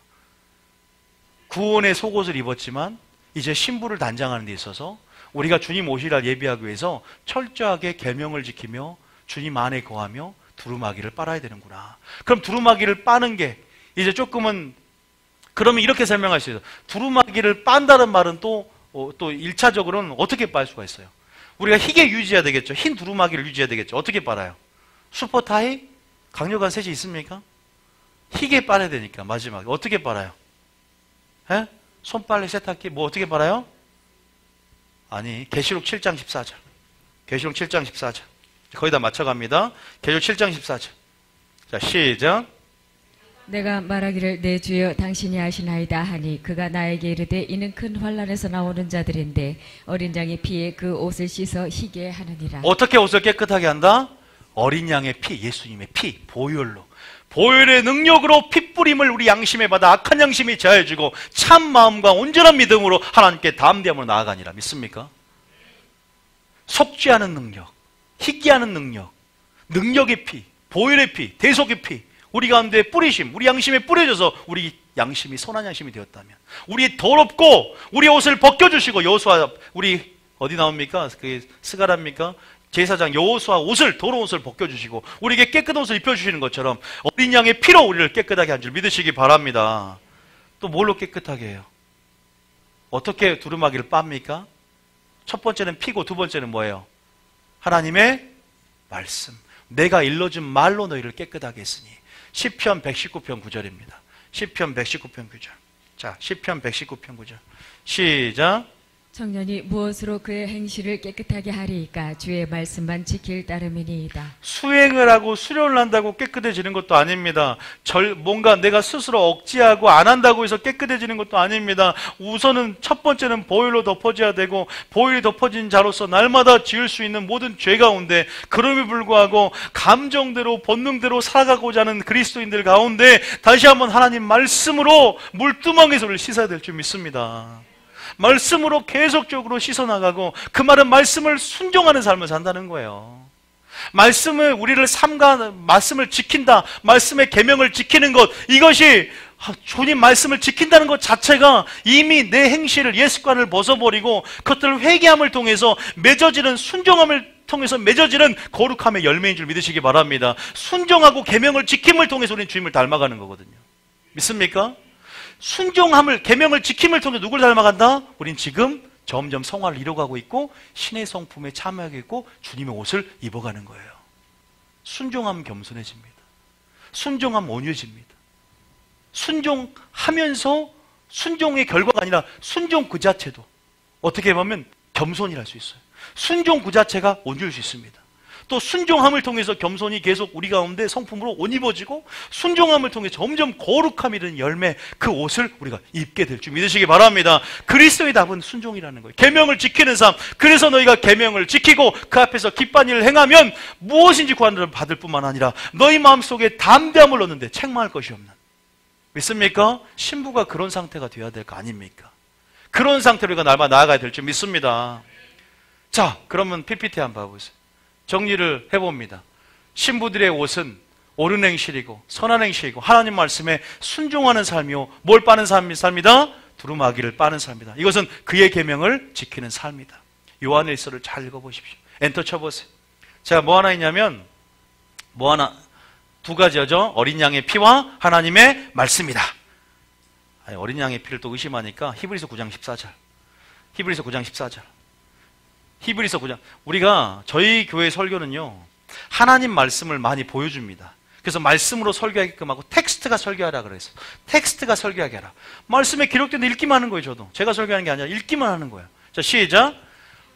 구원의 속옷을 입었지만 이제 신부를 단장하는 데 있어서 우리가 주님 오실 날 예비하기 위해서 철저하게 계명을 지키며 주님 안에 거하며 두루마기를 빨아야 되는구나. 그럼 두루마기를 빠는 게 이제 조금은, 그러면 이렇게 설명할 수 있어요. 두루마기를 빤다는 말은 또 1차적으로는 어떻게 빨 수가 있어요? 우리가 희게 유지해야 되겠죠. 흰 두루마기를 유지해야 되겠죠. 어떻게 빨아요? 슈퍼타이? 강력한 셋이 있습니까? 희게 빨아야 되니까 마지막에. 어떻게 빨아요? 에? 손빨래, 세탁기, 뭐 어떻게 빨아요? 아니, 계시록 7장 14절. 계시록 7장 14절. 거의 다 맞춰갑니다. 계시록 7장 14절. 자, 시작. 내가 말하기를 내 주여 당신이 아시나이다 하니 그가 나에게 이르되 이는 큰 환난에서 나오는 자들인데 어린 양의 피에 그 옷을 씻어 희게 하느니라. 어떻게 옷을 깨끗하게 한다? 어린 양의 피, 예수님의 피, 보혈로. 보혈의 능력으로 핏뿌림을 우리 양심에 받아 악한 양심이 제하여지고 참 마음과 온전한 믿음으로 하나님께 담대함으로 나아가니라. 믿습니까? 속죄하는 능력, 희귀하는 능력, 능력의 피, 보혈의 피, 대속의 피, 우리 가운데 뿌리심, 우리 양심에 뿌려져서 우리 양심이 선한 양심이 되었다면, 우리 더럽고 우리 옷을 벗겨주시고, 여호수아, 우리 어디 나옵니까? 그게 스가랴입니까? 제사장 여호수아 옷을, 더러운 옷을 벗겨주시고 우리에게 깨끗한 옷을 입혀주시는 것처럼 어린 양의 피로 우리를 깨끗하게 한 줄 믿으시기 바랍니다. 또 뭘로 깨끗하게 해요? 어떻게 두루마기를 빱니까? 첫 번째는 피고 두 번째는 뭐예요? 하나님의 말씀. 내가 일러준 말로 너희를 깨끗하게 했으니. 시편 119편 9절입니다. 시편 119편 9절. 자, 시편 119편 9절. 시작. 청년이 무엇으로 그의 행실을 깨끗하게 하리이까 주의 말씀만 지킬 따름이니이다. 수행을 하고 수련을 한다고 깨끗해지는 것도 아닙니다. 뭔가 내가 스스로 억지하고 안 한다고 해서 깨끗해지는 것도 아닙니다. 우선은 첫 번째는 보혈로 덮어져야 되고, 보혈이 덮어진 자로서 날마다 지을 수 있는 모든 죄 가운데 그럼에 불구하고 감정대로 본능대로 살아가고자 하는 그리스도인들 가운데 다시 한번 하나님 말씀으로 물두멍에서 우리를 씻어야 될 줄 믿습니다. 말씀으로 계속적으로 씻어나가고 그 말은 말씀을 순종하는 삶을 산다는 거예요. 말씀을 우리를 말씀을 지킨다, 말씀의 계명을 지키는 것, 이것이 주님 말씀을 지킨다는 것 자체가 이미 내 행실을, 예습관을 벗어버리고 그것들을 회개함을 통해서 맺어지는, 순종함을 통해서 맺어지는 거룩함의 열매인 줄 믿으시기 바랍니다. 순종하고 계명을 지킴을 통해서 우리는 주님을 닮아가는 거거든요. 믿습니까? 순종함을, 계명을 지킴을 통해 누구를 닮아간다? 우린 지금 점점 성화를 이뤄가고 있고 신의 성품에 참여하고 있고 주님의 옷을 입어가는 거예요. 순종하면 겸손해집니다. 순종하면 온유해집니다. 순종하면서 순종의 결과가 아니라 순종 그 자체도 어떻게 보면 겸손이랄 수 있어요. 순종 그 자체가 온유할 수 있습니다. 또 순종함을 통해서 겸손이 계속 우리 가운데 성품으로 옷 입어지고 순종함을 통해 점점 거룩함이 되는 열매, 그 옷을 우리가 입게 될 줄 믿으시기 바랍니다. 그리스도의 답은 순종이라는 거예요. 계명을 지키는 삶. 그래서 너희가 계명을 지키고 그 앞에서 기쁜 일을 행하면 무엇인지 구하는 대로 받을 뿐만 아니라 너희 마음속에 담대함을 얻는데 책망할 것이 없는, 믿습니까? 신부가 그런 상태가 되어야 될 거 아닙니까? 그런 상태로 우리가 날마다 나아가야 될 줄 믿습니다. 자, 그러면 PPT 한번 봐보세요. 정리를 해봅니다. 신부들의 옷은 옳은 행실이고 선한 행실이고 하나님 말씀에 순종하는 삶이요, 뭘 빠는 삶이다? 두루마기를 빠는 삶이다. 이것은 그의 계명을 지키는 삶이다. 요한일서를 잘 읽어보십시오. 엔터 쳐보세요. 제가 뭐 하나 있냐면 두 가지죠. 어린 양의 피와 하나님의 말씀이다. 아니, 어린 양의 피를 또 의심하니까 히브리서 9장 14절. 히브리서 9장 14절. 히브리서 9장. 우리가 저희 교회 설교는요, 하나님 말씀을 많이 보여줍니다. 그래서 말씀으로 설교하게끔 하고 텍스트가 설교하라 그랬어요. 텍스트가 설교하게 하라. 말씀에 기록된 데 읽기만 하는 거예요. 저도 제가 설교하는 게 아니라 읽기만 하는 거예요. 자, 시작.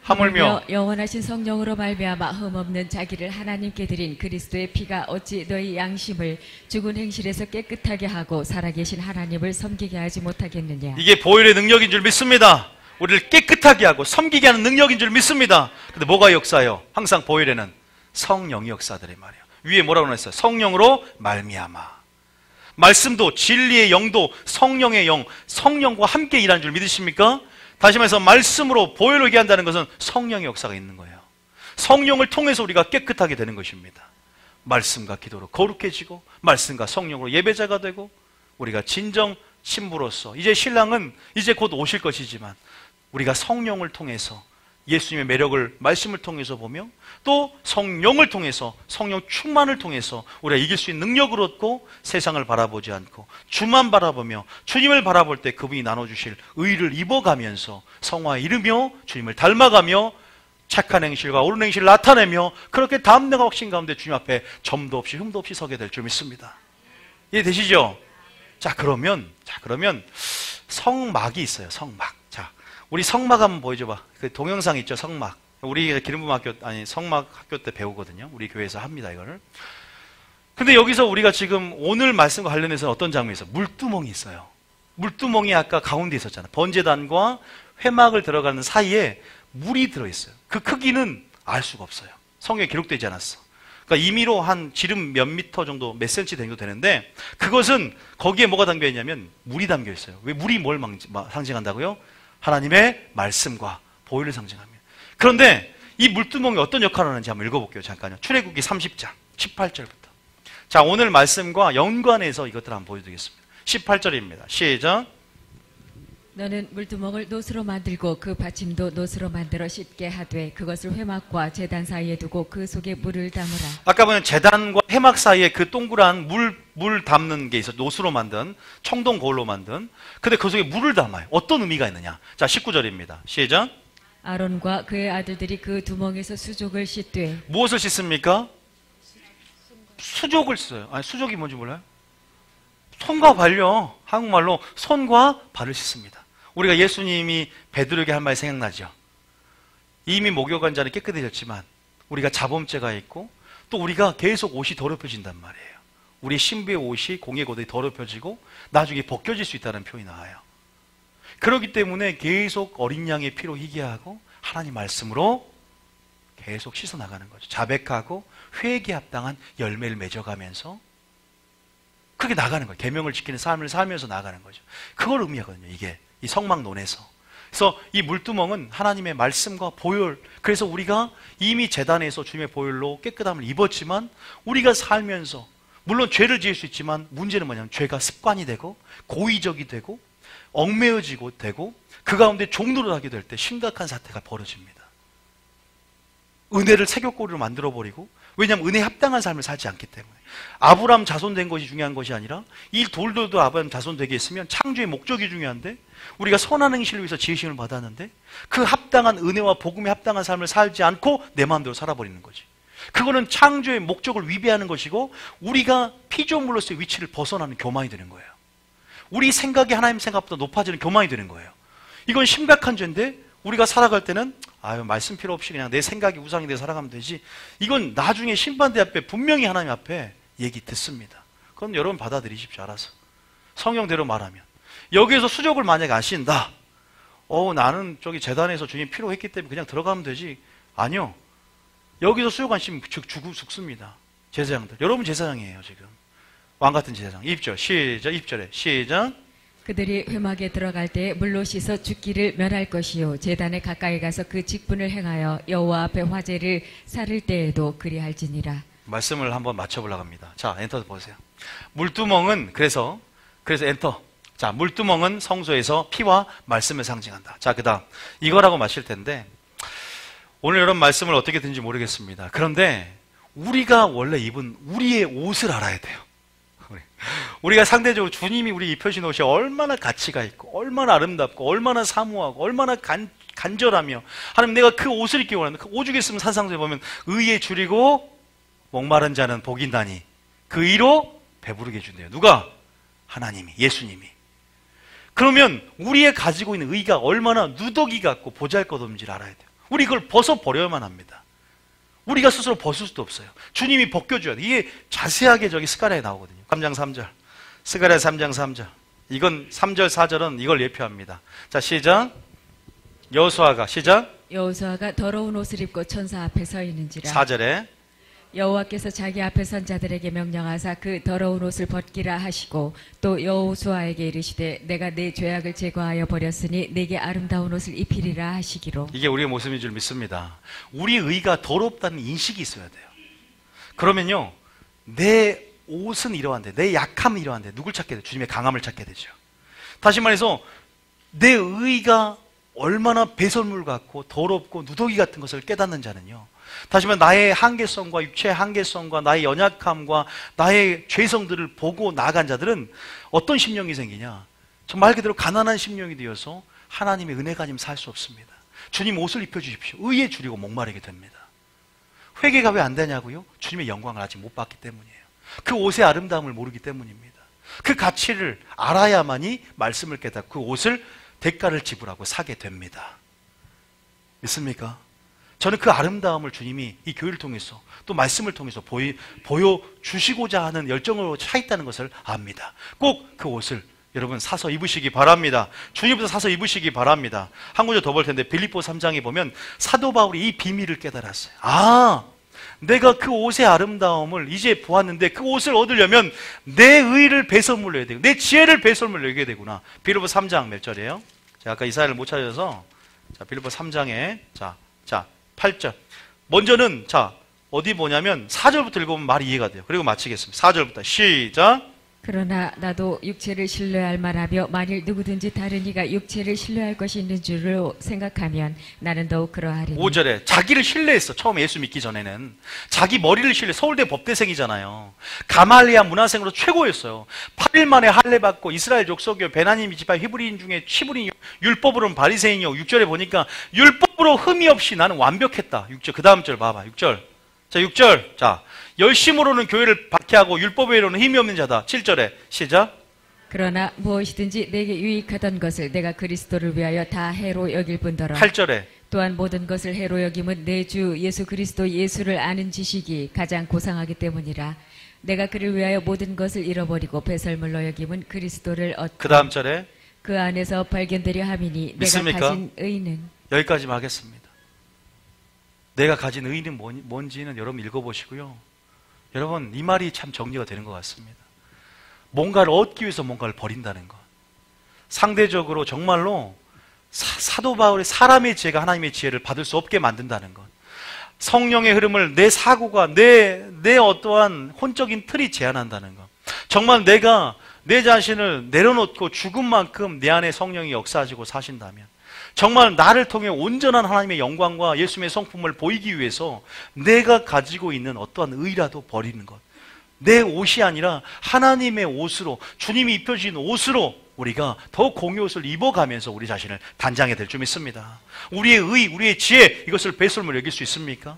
하물며 영원하신 성령으로 말미암아 흠없는 자기를 하나님께 드린 그리스도의 피가 어찌 너희 양심을 죽은 행실에서 깨끗하게 하고 살아계신 하나님을 섬기게 하지 못하겠느냐. 이게 보혈의 능력인 줄 믿습니다. 우리를 깨끗하게 하고 섬기게 하는 능력인 줄 믿습니다. 근데 뭐가 역사예요? 항상 보혈에는 성령이 역사들이 말이에요. 위에 뭐라고 했어요? 성령으로 말미암아. 말씀도 진리의 영도 성령의 영, 성령과 함께 일하는 줄 믿으십니까? 다시 말해서 말씀으로 보혈을 하게 한다는 것은 성령의 역사가 있는 거예요. 성령을 통해서 우리가 깨끗하게 되는 것입니다. 말씀과 기도로 거룩해지고 말씀과 성령으로 예배자가 되고 우리가 진정 신부로서, 이제 신랑은 이제 곧 오실 것이지만 우리가 성령을 통해서 예수님의 매력을 말씀을 통해서 보며 또 성령을 통해서, 성령 충만을 통해서 우리가 이길 수 있는 능력을 얻고 세상을 바라보지 않고 주만 바라보며 주님을 바라볼 때 그분이 나눠주실 의를 입어가면서 성화에 이르며 주님을 닮아가며 착한 행실과 옳은 행실을 나타내며 그렇게 담대한 확신 가운데 주님 앞에 점도 없이 흠도 없이 서게 될 줄 믿습니다. 이해되시죠? 자, 그러면 성막이 있어요. 성막. 자, 우리 성막 한번 보여줘봐. 그 동영상 있죠, 성막. 우리 성막 학교 때 배우거든요. 우리 교회에서 합니다, 이거를. 근데 여기서 우리가 지금 오늘 말씀과 관련해서 어떤 장면이 있어요? 물두멍이 있어요. 물두멍이 아까 가운데 있었잖아요. 번제단과 회막을 들어가는 사이에 물이 들어있어요. 그 크기는 알 수가 없어요. 성경에 기록되지 않았어. 그러니까 임의로 한 지름 몇 미터 정도, 몇 센치 정도 되는데 그것은 거기에 뭐가 담겨 있냐면 물이 담겨 있어요. 왜 물이 뭘 상징한다고요? 하나님의 말씀과 보혈을 상징합니다. 그런데 이 물두멍이 어떤 역할을 하는지 한번 읽어볼게요. 잠깐요. 출애굽기 30장 18절부터. 자, 오늘 말씀과 연관해서 이것들을 한번 보여드리겠습니다. 18절입니다. 시작. 너는 물두멍을 노스로 만들고 그 받침도 노스로 만들어 씻게 하되 그것을 회막과 제단 사이에 두고 그 속에 물을 담으라. 아까 보면 제단과 회막 사이에 그 동그란 물 담는 게 있어. 노스로 만든 청동 거울로 만든. 근데 그 속에 물을 담아요. 어떤 의미가 있느냐? 자, 19절입니다. 시작. 아론과 그의 아들들이 그 두멍에서 수족을 씻되. 무엇을 씻습니까? 수족을 씻어요. 아니, 수족이 뭔지 몰라요? 손과 발요. 한국말로 손과 발을 씻습니다. 우리가 예수님이 베드로에게 한 말이 생각나죠. 이미 목욕한 자는 깨끗해졌지만 우리가 자범죄가 있고 또 우리가 계속 옷이 더럽혀진단 말이에요. 우리 신부의 옷이 공의 겉이 더럽혀지고 나중에 벗겨질 수 있다는 표현이 나와요. 그렇기 때문에 계속 어린 양의 피로 희게하고 하나님 말씀으로 계속 씻어나가는 거죠. 자백하고 회개에 합당한 열매를 맺어가면서 그렇게 나가는 거예요. 계명을 지키는 삶을 살면서 나가는 거죠. 그걸 의미하거든요. 이게 이 성막론에서. 그래서 이 물두멍은 하나님의 말씀과 보혈. 그래서 우리가 이미 제단에서 주님의 보혈로 깨끗함을 입었지만 우리가 살면서 물론 죄를 지을 수 있지만 문제는 뭐냐면 죄가 습관이 되고 고의적이 되고 얽매여지고 되고 그 가운데 종노릇하게 될 때 심각한 사태가 벌어집니다. 은혜를 세교꼬리로 만들어버리고, 왜냐하면 은혜에 합당한 삶을 살지 않기 때문에. 아브라함 자손된 것이 중요한 것이 아니라 이 돌돌도 아브라함 자손되게 했으면 창조의 목적이 중요한데, 우리가 선한 행실을 위해서 지으심을 받았는데 그 합당한 은혜와 복음에 합당한 삶을 살지 않고 내 마음대로 살아버리는 거지. 그거는 창조의 목적을 위배하는 것이고 우리가 피조물로서의 위치를 벗어나는 교만이 되는 거예요. 우리 생각이 하나님 생각보다 높아지는 교만이 되는 거예요. 이건 심각한 죄인데 우리가 살아갈 때는 말씀 필요 없이 그냥 내 생각이 우상이 돼 살아가면 되지. 이건 나중에 심판대 앞에 분명히 하나님 앞에 얘기 듣습니다. 그건 여러분 받아들이십시오. 알아서. 성경대로 말하면. 여기에서 수족을 만약에 안 씻는다. 나는 저기 재단에서 주님 필요했기 때문에 그냥 들어가면 되지. 아니요. 여기서 수족 안 씻으면 죽습니다. 제사장들. 여러분 제사장이에요, 지금. 왕같은 제사장. 2절. 시작. 2절에. 시작. 그들이 회막에 들어갈 때 물로 씻어 죽기를 면할 것이요 제단에 가까이 가서 그 직분을 행하여 여호와 앞에 화제를 사를 때에도 그리할지니라. 말씀을 한번 맞춰보려고 합니다. 자, 엔터 보세요. 물두멍은 그래서 엔터. 자, 물두멍은 성소에서 피와 말씀을 상징한다. 자, 그다음 이거라고 마실 텐데 오늘 여러분 말씀을 어떻게 듣는지 모르겠습니다. 그런데 우리가 원래 입은 우리의 옷을 알아야 돼요. 우리가 상대적으로 주님이 우리 입혀진 옷이 얼마나 가치가 있고 얼마나 아름답고 얼마나 사모하고 얼마나 간절하며, 하나님 내가 그 옷을 입기 원하는데 그 오죽 했으면 산상수에 보면 의에 줄이고 목마른 자는 복이 나니 그 의로 배부르게 해준대요. 누가? 하나님이, 예수님이. 그러면 우리의 가지고 있는 의가 얼마나 누더기 같고 보잘것없는지를 알아야 돼요. 우리 이걸 벗어버려야만 합니다. 우리가 스스로 벗을 수도 없어요. 주님이 벗겨줘야 돼요. 이게 자세하게 저기 스가랴에 나오거든요. 3장 3절. 스가랴 3장 3절. 이건 3절 4절은 이걸 예표합니다. 자, 시작. 여호수아가 시작. 여호수아가 더러운 옷을 입고 천사 앞에 서 있는지라. 4절에 여호와께서 자기 앞에 선 자들에게 명령하사 그 더러운 옷을 벗기라 하시고 또 여호수아에게 이르시되 내가 내 죄악을 제거하여 버렸으니 내게 아름다운 옷을 입히리라 하시기로. 이게 우리의 모습인 줄 믿습니다. 우리 의가 더럽다는 인식이 있어야 돼요. 그러면요 내 옷은 이러한데 내 약함은 이러한데 누굴 찾게 돼요? 주님의 강함을 찾게 되죠. 다시 말해서 내 의가 얼마나 배설물 같고 더럽고 누더기 같은 것을 깨닫는 자는요, 다시 말해 나의 한계성과 육체의 한계성과 나의 연약함과 나의 죄성들을 보고 나아간 자들은 어떤 심령이 생기냐, 정말 그대로 가난한 심령이 되어서 하나님의 은혜가 아니면 살 수 없습니다. 주님 옷을 입혀주십시오. 의에 줄이고 목마르게 됩니다. 회개가 왜 안 되냐고요? 주님의 영광을 아직 못 봤기 때문이에요. 그 옷의 아름다움을 모르기 때문입니다. 그 가치를 알아야만이 말씀을 깨닫고 그 옷을 대가를 지불하고 사게 됩니다. 믿습니까? 저는 그 아름다움을 주님이 이 교회를 통해서 또 말씀을 통해서 보여주시고자 하는 열정으로 차 있다는 것을 압니다. 꼭 그 옷을 여러분 사서 입으시기 바랍니다. 주님부터 사서 입으시기 바랍니다. 한 구절 더 볼 텐데 빌립보 3장에 보면 사도 바울이 이 비밀을 깨달았어요. 내가 그 옷의 아름다움을 이제 보았는데 그 옷을 얻으려면 내 의를 배설물로 해야 되고 내 지혜를 배설물로 여겨야 되구나. 빌립보 3장 몇 절이에요? 제가 아까 이사야를 못 찾아서 자, 빌립보 3장에 자 8절. 먼저는 어디 보냐면 4절부터 읽으면 말이 이해가 돼요. 그리고 마치겠습니다. 4절부터 시작. 그러나 나도 육체를 신뢰할 만하며 만일 누구든지 다른 이가 육체를 신뢰할 것이 있는 줄로 생각하면 나는 더욱 그러하리니. 5절에 자기를 신뢰했어. 처음 예수 믿기 전에는 자기 머리를 신뢰. 서울대 법대생이잖아요. 가말리아 문화생으로 최고였어요. 8일 만에 할례 받고 이스라엘 족속이요 베냐민 지파 히브리인 중에 히브리 율법으로는 바리새인이요. 6절에 보니까 율법으로 흠이 없이 나는 완벽했다. 6절. 그 다음 절 봐봐. 6절. 자, 6절. 자, 열심으로는 교회를 박해하고 율법외로는 힘이 없는 자다. 7절에 시작. 그러나 무엇이든지 내게 유익하던 것을 내가 그리스도를 위하여 다 해로 여길 뿐더러. 8절에 또한 모든 것을 해로 여김은 내 주 예수 그리스도 예수를 아는 지식이 가장 고상하기 때문이라. 내가 그를 위하여 모든 것을 잃어버리고 배설물로 여김은 그리스도를 얻고 그 다음 절에 그 안에서 발견되려 함이니 믿습니까? 내가 가진 의는. 여기까지만 하겠습니다. 내가 가진 의는 뭔지는 여러분 읽어보시고요. 여러분 이 말이 참 정리가 되는 것 같습니다. 뭔가를 얻기 위해서 뭔가를 버린다는 것. 상대적으로 정말로 사도 바울의 사람의 지혜가 하나님의 지혜를 받을 수 없게 만든다는 것. 성령의 흐름을 내 사고가, 내 어떠한 혼적인 틀이 제한한다는 것. 정말 내가 내 자신을 내려놓고 죽은 만큼 내 안에 성령이 역사하시고 사신다면, 정말 나를 통해 온전한 하나님의 영광과 예수님의 성품을 보이기 위해서 내가 가지고 있는 어떠한 의라도 버리는 것. 내 옷이 아니라 하나님의 옷으로, 주님이 입혀주신 옷으로 우리가 더 공의 옷을 입어가면서 우리 자신을 단장해야 될 줄 믿습니다. 우리의 의, 우리의 지혜, 이것을 배설물로 여길 수 있습니까?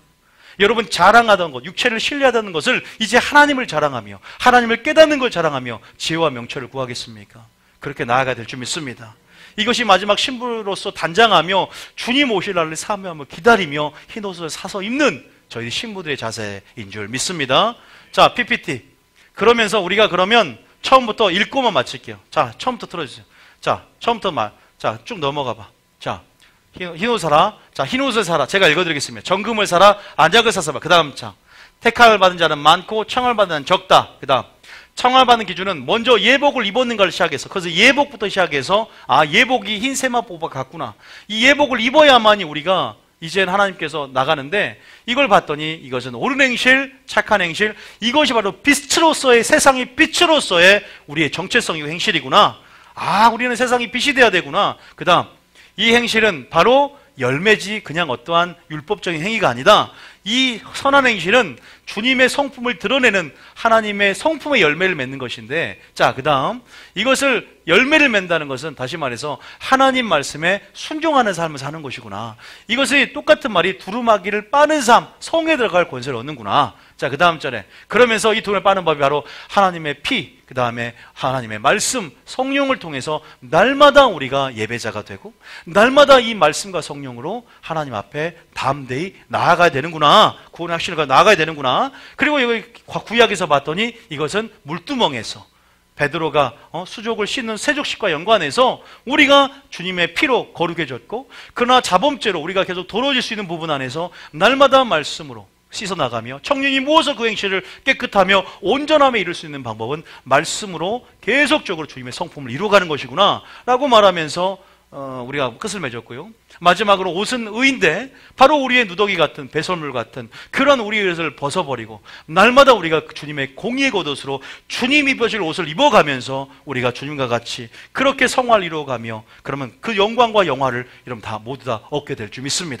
여러분, 자랑하던 것, 육체를 신뢰하다는 것을 이제 하나님을 자랑하며 하나님을 깨닫는 걸 자랑하며 지혜와 명철을 구하겠습니까? 그렇게 나아가야 될 줄 믿습니다. 이것이 마지막 신부로서 단장하며 주님 오실 날을 사모하며 기다리며 흰 옷을 사서 입는 저희 신부들의 자세인 줄 믿습니다. 자, PPT. 그러면서 우리가 그러면 처음부터 읽고만 마칠게요. 자, 처음부터 틀어주세요. 자, 처음부터 자, 쭉 넘어가 봐. 자, 흰옷 사라. 자, 흰옷을 사라. 제가 읽어드리겠습니다. 정금을 사라. 안약을 사서봐. 그 다음 장. 택함을 받은 자는 많고 청을 받은 자는 적다. 그 다음. 청을 받는 기준은 먼저 예복을 입었는가를 시작해서, 그래서 예복부터 시작해서, 예복이 흰 세마포가 같구나. 이 예복을 입어야만이 우리가 이제는 하나님께서 나가는데, 이걸 봤더니 이것은 옳은 행실, 착한 행실, 이것이 바로 빛으로서의, 세상의 빛으로서의 우리의 정체성이고 행실이구나. 우리는 세상이 빛이 되어야 되구나. 그 다음, 이 행실은 바로 열매지 그냥 어떠한 율법적인 행위가 아니다. 이 선한 행실은 주님의 성품을 드러내는 하나님의 성품의 열매를 맺는 것인데, 자, 그 다음, 이것을 열매를 맺는다는 것은 다시 말해서 하나님 말씀에 순종하는 삶을 사는 것이구나. 이것이 똑같은 말이 두루마기를 빠는 삶, 성에 들어갈 권세를 얻는구나. 자, 그 다음 절에 그러면서 이 돈을 빠는 법이 바로 하나님의 피, 그 다음에 하나님의 말씀, 성령을 통해서 날마다 우리가 예배자가 되고 날마다 이 말씀과 성령으로 하나님 앞에 담대히 나아가야 되는구나. 구원의 확신을 가지고 나아가야 되는구나. 그리고 여기 구약에서 봤더니 이것은 물두멍에서 베드로가 수족을 씻는 세족식과 연관해서 우리가 주님의 피로 거룩해졌고, 그러나 자범죄로 우리가 계속 더러워질 수 있는 부분 안에서 날마다 말씀으로 씻어나가며 청년이 무엇을 그 행실을 깨끗하며 온전함에 이룰 수 있는 방법은 말씀으로 계속적으로 주님의 성품을 이루어가는 것이구나 라고 말하면서 우리가 끝을 맺었고요. 마지막으로 옷은 의인데 바로 우리의 누더기 같은 배설물 같은 그런 우리의 옷을 벗어버리고 날마다 우리가 주님의 공의의 겉옷으로 주님 입으실 옷을 입어가면서 우리가 주님과 같이 그렇게 성화를 이루어가며, 그러면 그 영광과 영화를 여러분 다 모두 다 얻게 될 줄 믿습니다.